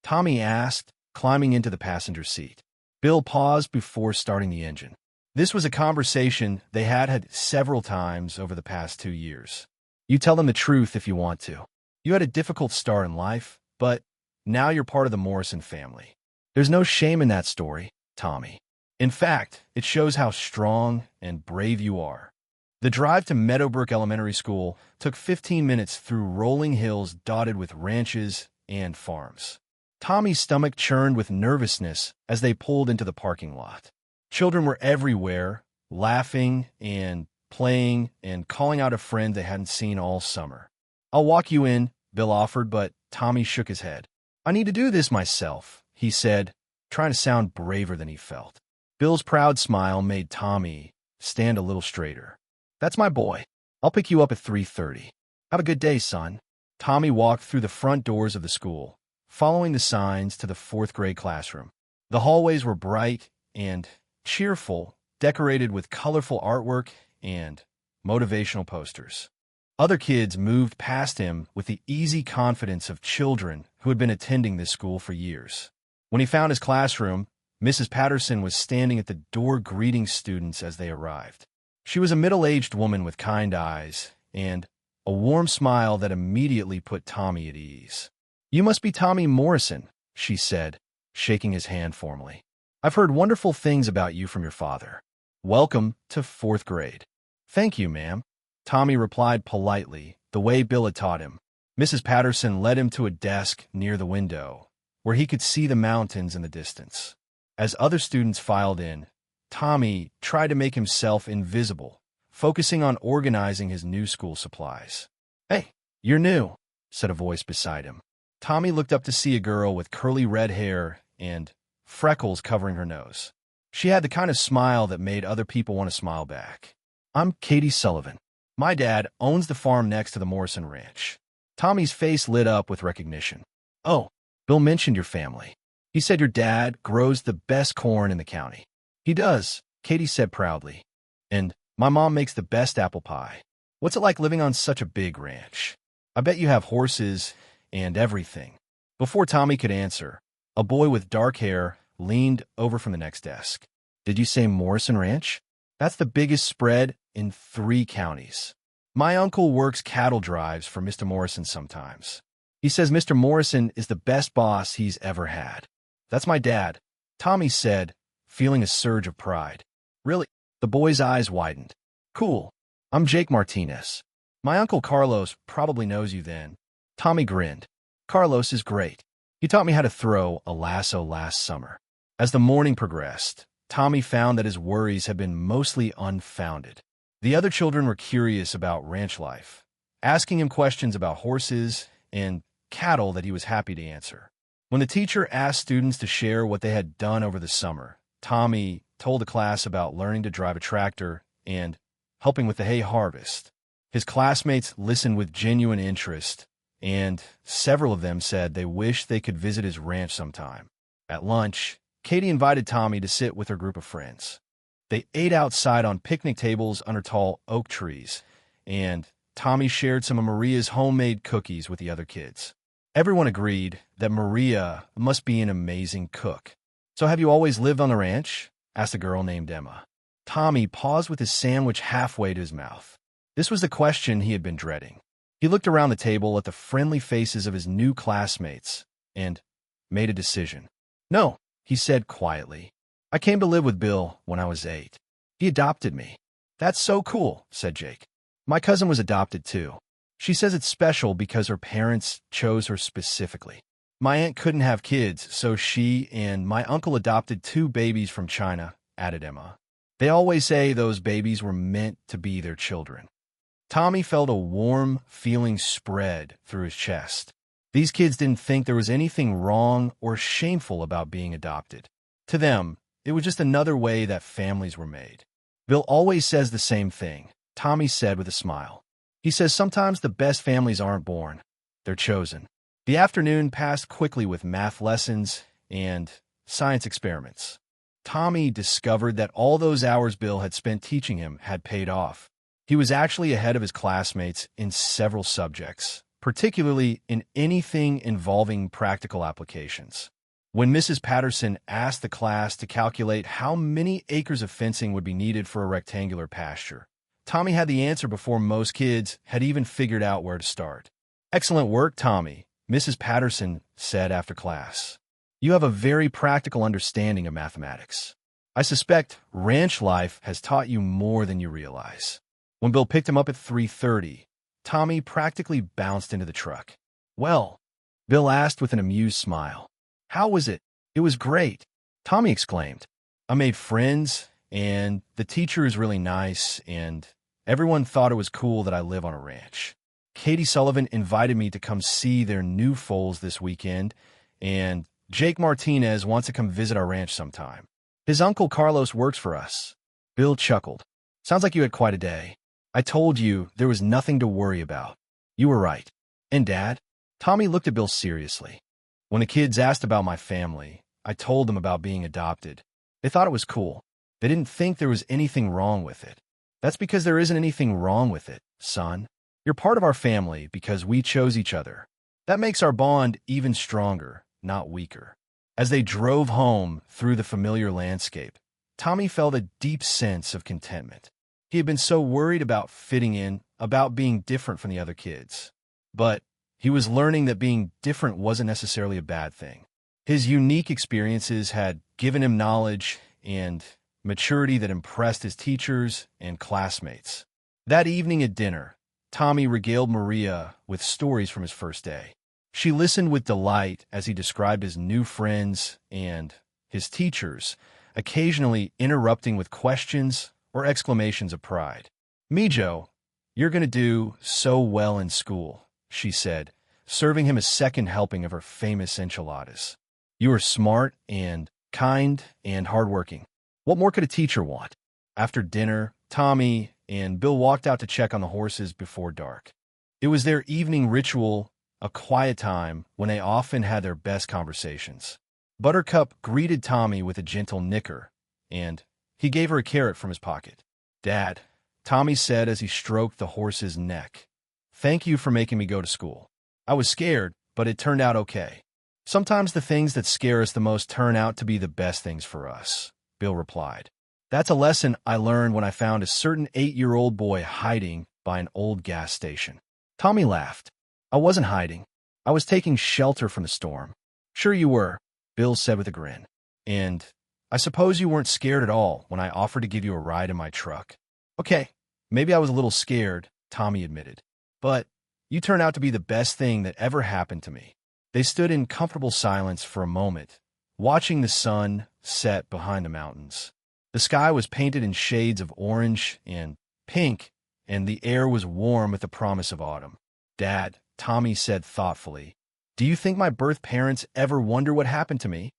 Tommy asked, climbing into the passenger seat. Bill paused before starting the engine. This was a conversation they had several times over the past 2 years. "You tell them the truth if you want to. You had a difficult start in life, but now you're part of the Morrison family. There's no shame in that story, Tommy. In fact, it shows how strong and brave you are." The drive to Meadowbrook Elementary School took 15 minutes through rolling hills dotted with ranches and farms. Tommy's stomach churned with nervousness as they pulled into the parking lot. Children were everywhere, laughing and playing and calling out a friend they hadn't seen all summer. "I'll walk you in," Bill offered, but Tommy shook his head. "I need to do this myself," he said, trying to sound braver than he felt. Bill's proud smile made Tommy stand a little straighter. "That's my boy. I'll pick you up at 3:30. Have a good day, son." Tommy walked through the front doors of the school, following the signs to the 4th grade classroom. The hallways were bright and cheerful, decorated with colorful artwork and motivational posters. Other kids moved past him with the easy confidence of children who had been attending this school for years. When he found his classroom, Mrs. Patterson was standing at the door greeting students as they arrived. She was a middle-aged woman with kind eyes and a warm smile that immediately put Tommy at ease. "You must be Tommy Morrison," she said, shaking his hand formally. "I've heard wonderful things about you from your father. Welcome to 4th grade." "Thank you, ma'am," Tommy replied politely, the way Bill had taught him. Mrs. Patterson led him to a desk near the window, where he could see the mountains in the distance. As other students filed in, Tommy tried to make himself invisible, focusing on organizing his new school supplies. "Hey, you're new," said a voice beside him. Tommy looked up to see a girl with curly red hair and freckles covering her nose. She had the kind of smile that made other people want to smile back. "I'm Katie Sullivan. My dad owns the farm next to the Morrison Ranch." Tommy's face lit up with recognition. "Oh, Bill mentioned your family. He said your dad grows the best corn in the county." "He does," Katie said proudly. "And my mom makes the best apple pie. What's it like living on such a big ranch? I bet you have horses and everything." Before Tommy could answer, a boy with dark hair leaned over from the next desk. "Did you say Morrison Ranch? That's the biggest spread in 3 counties. My uncle works cattle drives for Mr. Morrison sometimes. He says Mr. Morrison is the best boss he's ever had." "That's my dad," Tommy said, feeling a surge of pride. "Really?" The boy's eyes widened. "Cool. I'm Jake Martinez. My uncle Carlos probably knows you then." Tommy grinned. "Carlos is great. He taught me how to throw a lasso last summer." As the morning progressed, Tommy found that his worries had been mostly unfounded. The other children were curious about ranch life, asking him questions about horses and cattle that he was happy to answer. When the teacher asked students to share what they had done over the summer, Tommy told the class about learning to drive a tractor and helping with the hay harvest. His classmates listened with genuine interest, and several of them said they wished they could visit his ranch sometime. At lunch, Katie invited Tommy to sit with her group of friends. They ate outside on picnic tables under tall oak trees, and Tommy shared some of Maria's homemade cookies with the other kids. Everyone agreed that Maria must be an amazing cook. "So have you always lived on the ranch?" asked a girl named Emma. Tommy paused with his sandwich halfway to his mouth. This was the question he had been dreading. He looked around the table at the friendly faces of his new classmates and made a decision. "No," he said quietly. "I came to live with Bill when I was 8. He adopted me." "That's so cool," said Jake. "My cousin was adopted too. She says it's special because her parents chose her specifically. My aunt couldn't have kids, so she and my uncle adopted 2 babies from China," added Emma. "They always say those babies were meant to be their children." Tommy felt a warm feeling spread through his chest. These kids didn't think there was anything wrong or shameful about being adopted. To them, it was just another way that families were made. "Bill always says the same thing," Tommy said with a smile. "He says sometimes the best families aren't born, they're chosen." The afternoon passed quickly with math lessons and science experiments. Tommy discovered that all those hours Bill had spent teaching him had paid off. He was actually ahead of his classmates in several subjects, particularly in anything involving practical applications. When Mrs. Patterson asked the class to calculate how many acres of fencing would be needed for a rectangular pasture, Tommy had the answer before most kids had even figured out where to start. "Excellent work, Tommy," Mrs. Patterson said after class. "You have a very practical understanding of mathematics. I suspect ranch life has taught you more than you realize." When Bill picked him up at 3:30, Tommy practically bounced into the truck. "Well," Bill asked with an amused smile. "How was it?" "It was great," Tommy exclaimed. "I made friends, and the teacher is really nice, and everyone thought it was cool that I live on a ranch. Katie Sullivan invited me to come see their new foals this weekend, and Jake Martinez wants to come visit our ranch sometime. His uncle Carlos works for us." Bill chuckled. "Sounds like you had quite a day. I told you there was nothing to worry about. You were right." "And Dad?" Tommy looked at Bill seriously. "When the kids asked about my family, I told them about being adopted. They thought it was cool. They didn't think there was anything wrong with it. That's because there isn't anything wrong with it, son. You're part of our family because we chose each other. That makes our bond even stronger, not weaker." As they drove home through the familiar landscape, Tommy felt a deep sense of contentment. He had been so worried about fitting in, about being different from the other kids. But He was learning that being different wasn't necessarily a bad thing. His unique experiences had given him knowledge and maturity that impressed his teachers and classmates. That evening at dinner, Tommy regaled Maria with stories from his first day. She listened with delight as he described his new friends and his teachers, occasionally interrupting with questions or exclamations of pride. "Mijo, you're going to do so well in school," she said, serving him a second helping of her famous enchiladas. "You are smart and kind and hardworking. What more could a teacher want?" After dinner, Tommy and Bill walked out to check on the horses before dark. It was their evening ritual, a quiet time when they often had their best conversations. Buttercup greeted Tommy with a gentle nicker, and he gave her a carrot from his pocket. "Dad," Tommy said as he stroked the horse's neck, "thank you for making me go to school. I was scared, but it turned out okay." "Sometimes the things that scare us the most turn out to be the best things for us," Bill replied. "That's a lesson I learned when I found a certain 8-year-old boy hiding by an old gas station." Tommy laughed. "I wasn't hiding. I was taking shelter from the storm." "Sure you were," Bill said with a grin. "And I suppose you weren't scared at all when I offered to give you a ride in my truck." "Okay, maybe I was a little scared," Tommy admitted. "But you turned out to be the best thing that ever happened to me." They stood in comfortable silence for a moment, watching the sun set behind the mountains. The sky was painted in shades of orange and pink, and the air was warm with the promise of autumn. "Dad," Tommy said thoughtfully, "do you think my birth parents ever wonder what happened to me?"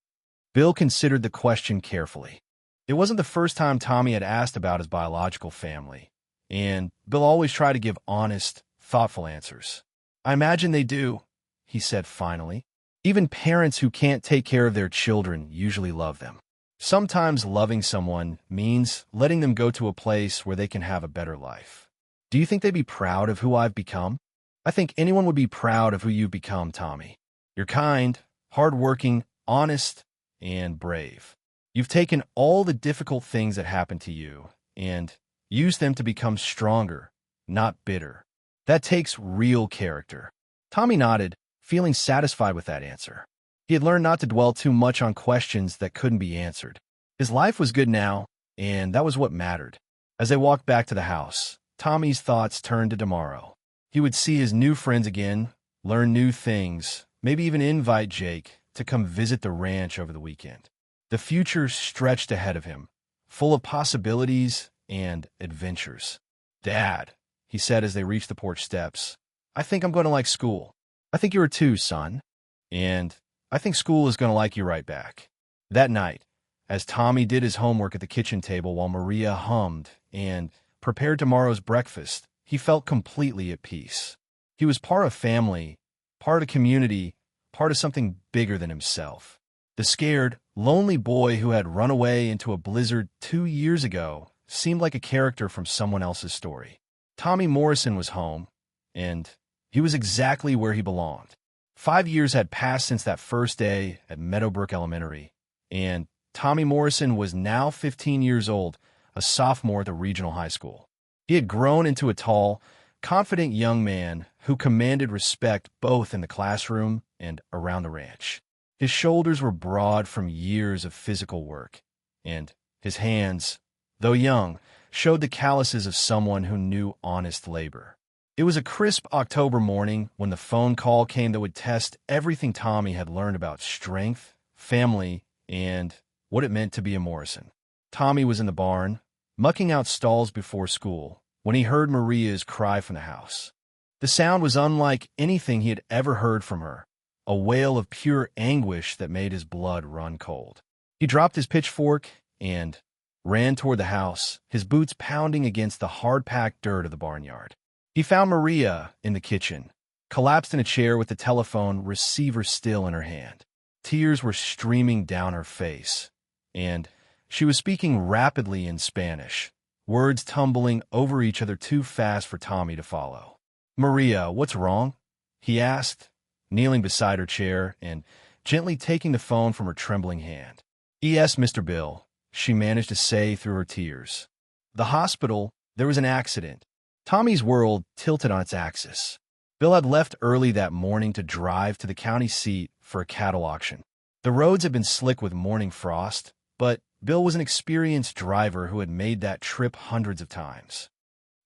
Bill considered the question carefully. It wasn't the first time Tommy had asked about his biological family, and Bill always tried to give honest, thoughtful answers. "I imagine they do," he said finally. "Even parents who can't take care of their children usually love them. Sometimes loving someone means letting them go to a place where they can have a better life." "Do you think they'd be proud of who I've become?" "I think anyone would be proud of who you've become, Tommy. You're kind, hardworking, honest, and brave. You've taken all the difficult things that happened to you and used them to become stronger, not bitter. That takes real character." Tommy nodded, feeling satisfied with that answer. He had learned not to dwell too much on questions that couldn't be answered. His life was good now, and that was what mattered. As they walked back to the house, Tommy's thoughts turned to tomorrow. He would see his new friends again, learn new things, maybe even invite Jake to come visit the ranch over the weekend. The future stretched ahead of him, full of possibilities and adventures. "Dad," he said as they reached the porch steps, "I think I'm going to like school. I think you are too, son. And I think school is going to like you right back." That night, as Tommy did his homework at the kitchen table while Maria hummed and prepared tomorrow's breakfast, he felt completely at peace. He was part of family, part of community, part of something bigger than himself. The scared, lonely boy who had run away into a blizzard 2 years ago seemed like a character from someone else's story. Tommy Morrison was home, and he was exactly where he belonged. 5 years had passed since that first day at Meadowbrook Elementary, and Tommy Morrison was now 15 years old, a sophomore at the regional high school. He had grown into a tall, confident young man who commanded respect both in the classroom and around the ranch. His shoulders were broad from years of physical work, and his hands, though young, showed the calluses of someone who knew honest labor. It was a crisp October morning when the phone call came that would test everything Tommy had learned about strength, family, and what it meant to be a Morrison. Tommy was in the barn, mucking out stalls before school, when he heard Maria's cry from the house. The sound was unlike anything he had ever heard from her, a wail of pure anguish that made his blood run cold. He dropped his pitchfork and ran toward the house, his boots pounding against the hard-packed dirt of the barnyard. He found Maria in the kitchen, collapsed in a chair with the telephone receiver still in her hand. Tears were streaming down her face, and she was speaking rapidly in Spanish, words tumbling over each other too fast for Tommy to follow. "Maria, what's wrong?" he asked, kneeling beside her chair and gently taking the phone from her trembling hand. "Yes, Mr. Bill," she managed to say through her tears. "The hospital, there was an accident." Tommy's world tilted on its axis. Bill had left early that morning to drive to the county seat for a cattle auction. The roads had been slick with morning frost, but Bill was an experienced driver who had made that trip hundreds of times.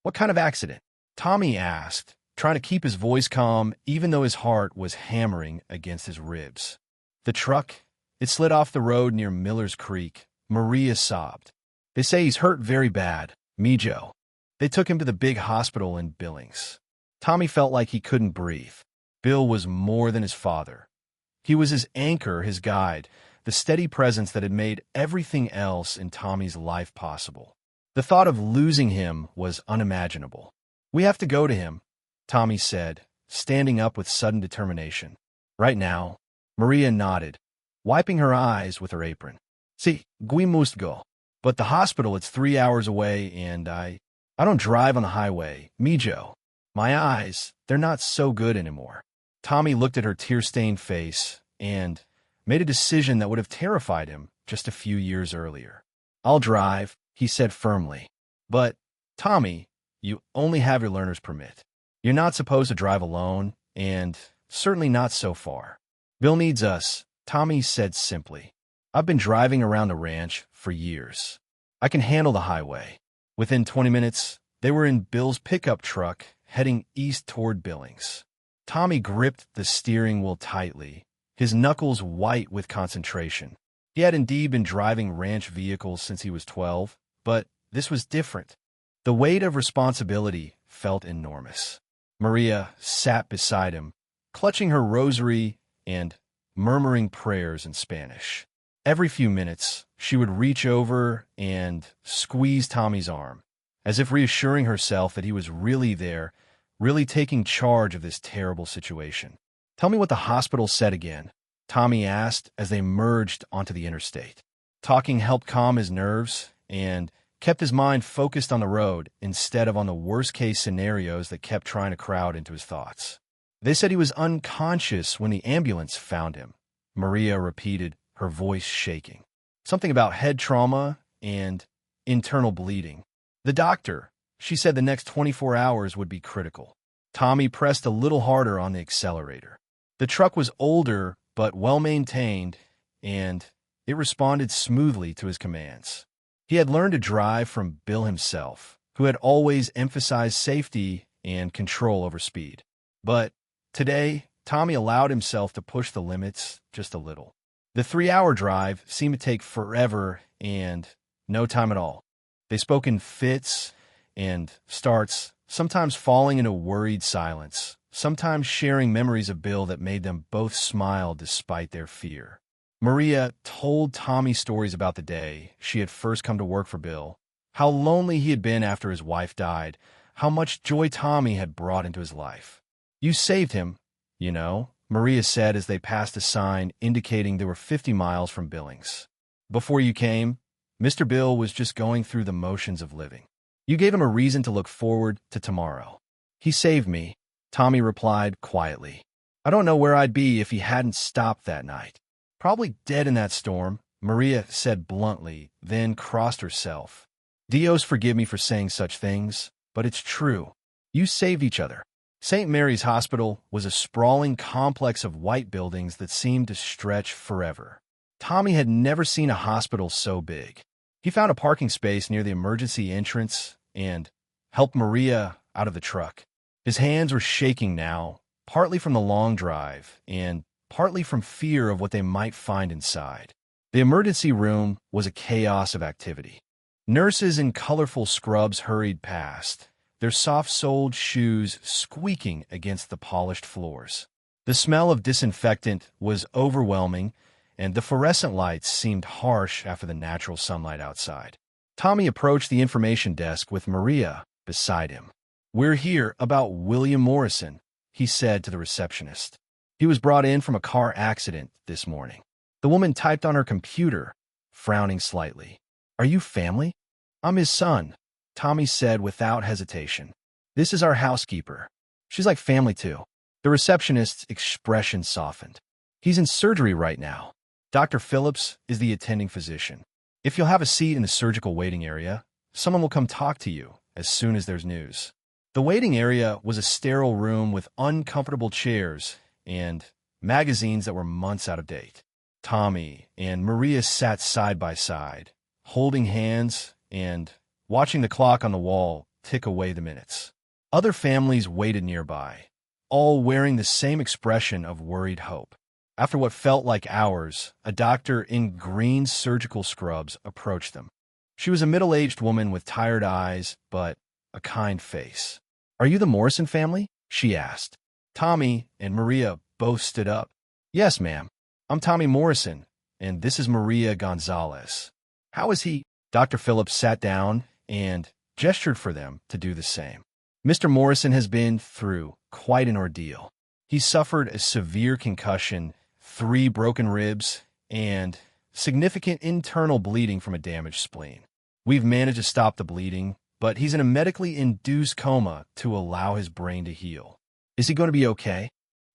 "What kind of accident?" Tommy asked, trying to keep his voice calm even though his heart was hammering against his ribs. "The truck, it slid off the road near Miller's Creek," Maria sobbed. "They say he's hurt very bad, Mijo. They took him to the big hospital in Billings." Tommy felt like he couldn't breathe. Bill was more than his father. He was his anchor, his guide, the steady presence that had made everything else in Tommy's life possible. The thought of losing him was unimaginable. "We have to go to him," Tommy said, standing up with sudden determination. "Right now." Maria nodded, wiping her eyes with her apron. "Si, we must go. But the hospital, it's 3 hours away, and I don't drive on the highway, Mijo. My eyes, they're not so good anymore." Tommy looked at her tear-stained face and made a decision that would have terrified him just a few years earlier. "I'll drive," he said firmly. "But, Tommy, you only have your learner's permit. You're not supposed to drive alone, and certainly not so far." "Bill needs us," Tommy said simply. "I've been driving around the ranch for years. I can handle the highway." Within 20 minutes, they were in Bill's pickup truck, heading east toward Billings. Tommy gripped the steering wheel tightly, his knuckles white with concentration. He had indeed been driving ranch vehicles since he was 12, but this was different. The weight of responsibility felt enormous. Maria sat beside him, clutching her rosary and murmuring prayers in Spanish. Every few minutes, she would reach over and squeeze Tommy's arm, as if reassuring herself that he was really there, really taking charge of this terrible situation. "Tell me what the hospital said again," Tommy asked as they merged onto the interstate. Talking helped calm his nerves and kept his mind focused on the road instead of on the worst-case scenarios that kept trying to crowd into his thoughts. "They said he was unconscious when the ambulance found him," Maria repeated, her voice shaking. "Something about head trauma and internal bleeding. The doctor, she said the next 24 hours would be critical." Tommy pressed a little harder on the accelerator. The truck was older but well-maintained, and it responded smoothly to his commands. He had learned to drive from Bill himself, who had always emphasized safety and control over speed. But today, Tommy allowed himself to push the limits just a little. The 3-hour drive seemed to take forever and no time at all. They spoke in fits and starts, sometimes falling into worried silence, sometimes sharing memories of Bill that made them both smile despite their fear. Maria told Tommy stories about the day she had first come to work for Bill, how lonely he had been after his wife died, how much joy Tommy had brought into his life. "You saved him, you know," Maria said as they passed a sign indicating they were 50 miles from Billings. "Before you came, Mr. Bill was just going through the motions of living. You gave him a reason to look forward to tomorrow." "He saved me," Tommy replied quietly. "I don't know where I'd be if he hadn't stopped that night." "Probably dead in that storm," Maria said bluntly, then crossed herself. "Dios forgive me for saying such things, but it's true. You saved each other." St. Mary's Hospital was a sprawling complex of white buildings that seemed to stretch forever. Tommy had never seen a hospital so big. He found a parking space near the emergency entrance and helped Maria out of the truck. His hands were shaking now, partly from the long drive and partly from fear of what they might find inside. The emergency room was a chaos of activity. Nurses in colorful scrubs hurried past, their soft-soled shoes squeaking against the polished floors. The smell of disinfectant was overwhelming, and the fluorescent lights seemed harsh after the natural sunlight outside. Tommy approached the information desk with Maria beside him. "We're here about William Morrison," he said to the receptionist. "He was brought in from a car accident this morning." The woman typed on her computer, frowning slightly. "Are you family?" "I'm his son," Tommy said without hesitation. "This is our housekeeper. She's like family too." The receptionist's expression softened. "He's in surgery right now. Dr. Phillips is the attending physician. If you'll have a seat in the surgical waiting area, someone will come talk to you as soon as there's news." The waiting area was a sterile room with uncomfortable chairs and magazines that were months out of date. Tommy and Maria sat side by side, holding hands and watching the clock on the wall tick away the minutes. Other families waited nearby, all wearing the same expression of worried hope. After what felt like hours, a doctor in green surgical scrubs approached them. She was a middle-aged woman with tired eyes, but a kind face. "Are you the Morrison family?" she asked. Tommy and Maria both stood up. "Yes, ma'am. I'm Tommy Morrison, and this is Maria Gonzalez." "How is he?" Dr. Phillips sat down and gestured for them to do the same. "Mr. Morrison has been through quite an ordeal. He suffered a severe concussion, 3 broken ribs, and significant internal bleeding from a damaged spleen. We've managed to stop the bleeding, but he's in a medically induced coma to allow his brain to heal." "Is he going to be okay?"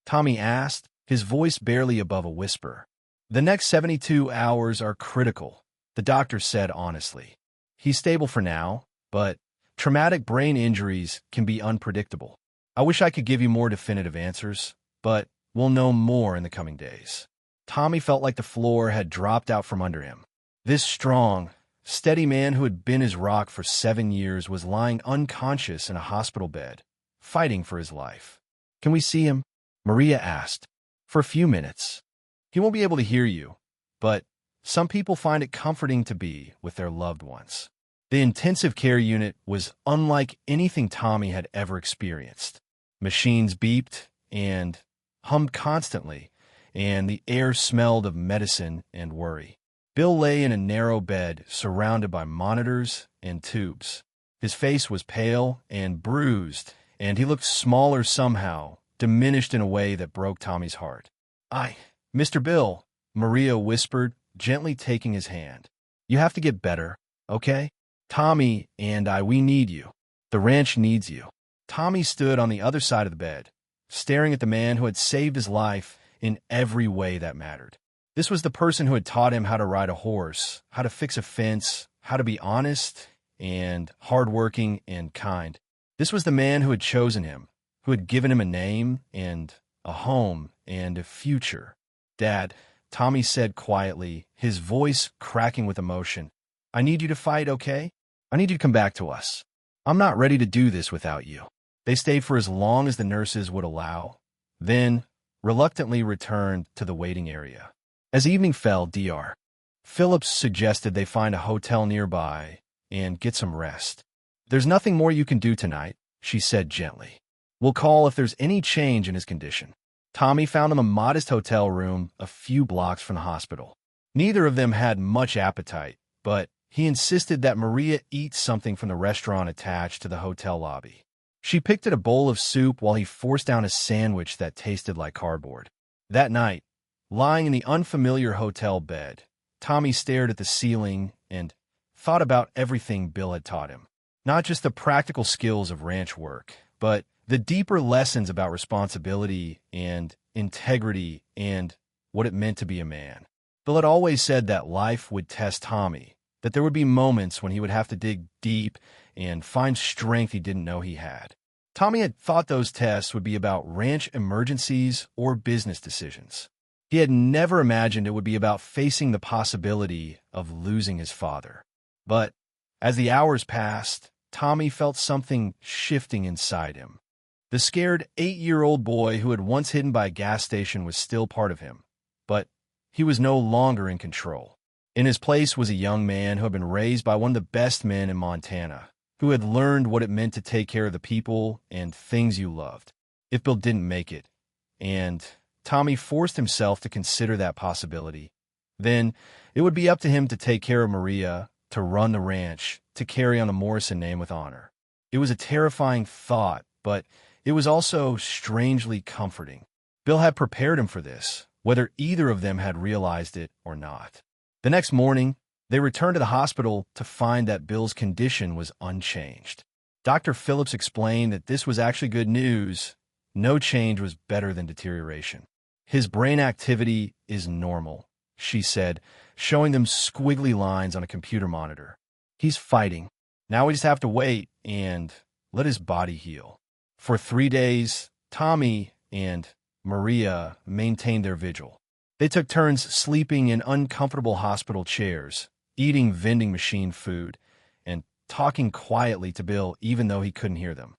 Tommy asked, his voice barely above a whisper. "The next 72 hours are critical," the doctor said honestly. "He's stable for now, but traumatic brain injuries can be unpredictable. I wish I could give you more definitive answers, but we'll know more in the coming days." Tommy felt like the floor had dropped out from under him. This strong, steady man who had been his rock for 7 years was lying unconscious in a hospital bed, fighting for his life. "Can we see him?" Maria asked. "For a few minutes. He won't be able to hear you, but some people find it comforting to be with their loved ones." The intensive care unit was unlike anything Tommy had ever experienced. Machines beeped and hummed constantly, and the air smelled of medicine and worry. Bill lay in a narrow bed surrounded by monitors and tubes. His face was pale and bruised, and he looked smaller somehow, diminished in a way that broke Tommy's heart. Mr. Bill," Maria whispered, gently taking his hand. "You have to get better, okay? Tommy and we need you. The ranch needs you." Tommy stood on the other side of the bed, staring at the man who had saved his life in every way that mattered. This was the person who had taught him how to ride a horse, how to fix a fence, how to be honest and hardworking and kind. This was the man who had chosen him, who had given him a name and a home and a future. "Dad," Tommy said quietly, his voice cracking with emotion, "I need you to fight, okay? I need you to come back to us. I'm not ready to do this without you." They stayed for as long as the nurses would allow, then reluctantly returned to the waiting area. As evening fell, Dr. Phillips suggested they find a hotel nearby and get some rest. "There's nothing more you can do tonight," she said gently. "We'll call if there's any change in his condition." Tommy found him a modest hotel room a few blocks from the hospital. Neither of them had much appetite, but he insisted that Maria eat something from the restaurant attached to the hotel lobby. She picked at a bowl of soup while he forced down a sandwich that tasted like cardboard. That night, lying in the unfamiliar hotel bed, Tommy stared at the ceiling and thought about everything Bill had taught him. Not just the practical skills of ranch work, but the deeper lessons about responsibility and integrity and what it meant to be a man. Bill had always said that life would test Tommy, that there would be moments when he would have to dig deep and find strength he didn't know he had. Tommy had thought those tests would be about ranch emergencies or business decisions. He had never imagined it would be about facing the possibility of losing his father. But as the hours passed, Tommy felt something shifting inside him. The scared 8-year-old boy who had once hidden by a gas station was still part of him, but he was no longer in control. In his place was a young man who had been raised by one of the best men in Montana, who had learned what it meant to take care of the people and things you loved. If Bill didn't make it, and Tommy forced himself to consider that possibility, then it would be up to him to take care of Maria, to run the ranch, to carry on the Morrison name with honor. It was a terrifying thought, but it was also strangely comforting. Bill had prepared him for this, whether either of them had realized it or not. The next morning, they returned to the hospital to find that Bill's condition was unchanged. Dr. Phillips explained that this was actually good news. No change was better than deterioration. "His brain activity is normal," she said, showing them squiggly lines on a computer monitor. "He's fighting. Now we just have to wait and let his body heal. For 3 days, Tommy and Maria maintained their vigil. They took turns sleeping in uncomfortable hospital chairs, eating vending machine food, and talking quietly to Bill even though he couldn't hear them.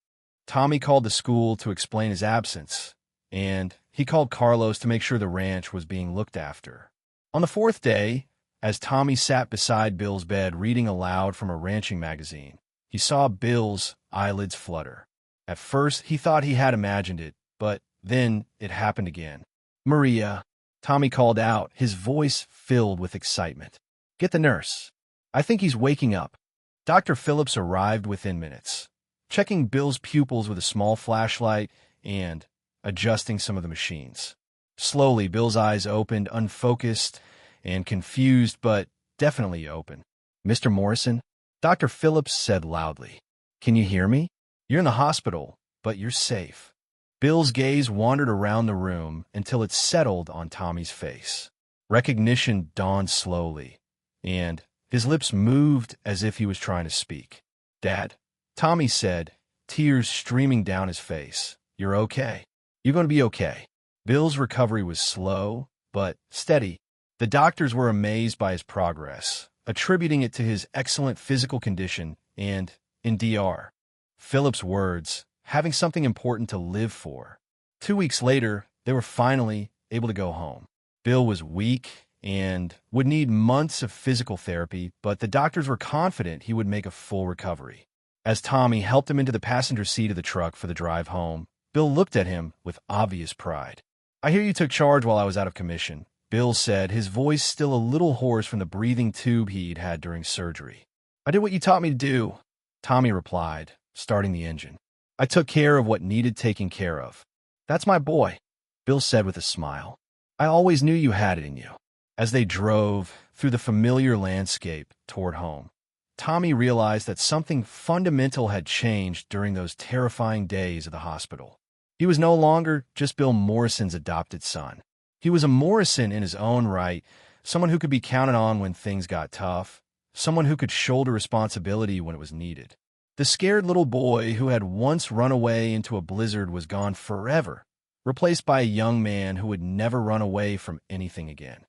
Tommy called the school to explain his absence, and he called Carlos to make sure the ranch was being looked after. On the 4th day, as Tommy sat beside Bill's bed reading aloud from a ranching magazine, he saw Bill's eyelids flutter. At first, he thought he had imagined it, but then it happened again. "Maria," Tommy called out, his voice filled with excitement. "Get the nurse. I think he's waking up." Dr. Phillips arrived within minutes, checking Bill's pupils with a small flashlight and adjusting some of the machines. Slowly, Bill's eyes opened, unfocused and confused, but definitely open. "Mr. Morrison," Dr. Phillips said loudly, "can you hear me? You're in the hospital, but you're safe." Bill's gaze wandered around the room until it settled on Tommy's face. Recognition dawned slowly, and his lips moved as if he was trying to speak. "Dad," Tommy said, tears streaming down his face. "You're okay. You're going to be okay." Bill's recovery was slow, but steady. The doctors were amazed by his progress, attributing it to his excellent physical condition and, in Dr. Phillips' words, having something important to live for. 2 weeks later, they were finally able to go home. Bill was weak and would need months of physical therapy, but the doctors were confident he would make a full recovery. As Tommy helped him into the passenger seat of the truck for the drive home, Bill looked at him with obvious pride. "I hear you took charge while I was out of commission," Bill said, his voice still a little hoarse from the breathing tube he'd had during surgery. "I did what you taught me to do," Tommy replied, starting the engine. "I took care of what needed taking care of." "That's my boy," Bill said with a smile. "I always knew you had it in you." As they drove through the familiar landscape toward home, Tommy realized that something fundamental had changed during those terrifying days of the hospital. He was no longer just Bill Morrison's adopted son. He was a Morrison in his own right, someone who could be counted on when things got tough, someone who could shoulder responsibility when it was needed. The scared little boy who had once run away into a blizzard was gone forever, replaced by a young man who would never run away from anything again.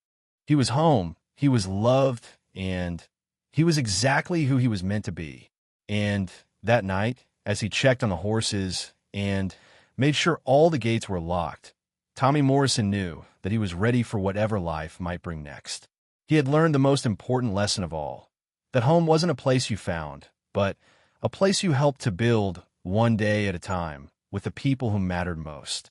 He was home, he was loved, and he was exactly who he was meant to be. And that night, as he checked on the horses and made sure all the gates were locked, Tommy Morrison knew that he was ready for whatever life might bring next. He had learned the most important lesson of all, that home wasn't a place you found, but a place you helped to build one day at a time with the people who mattered most.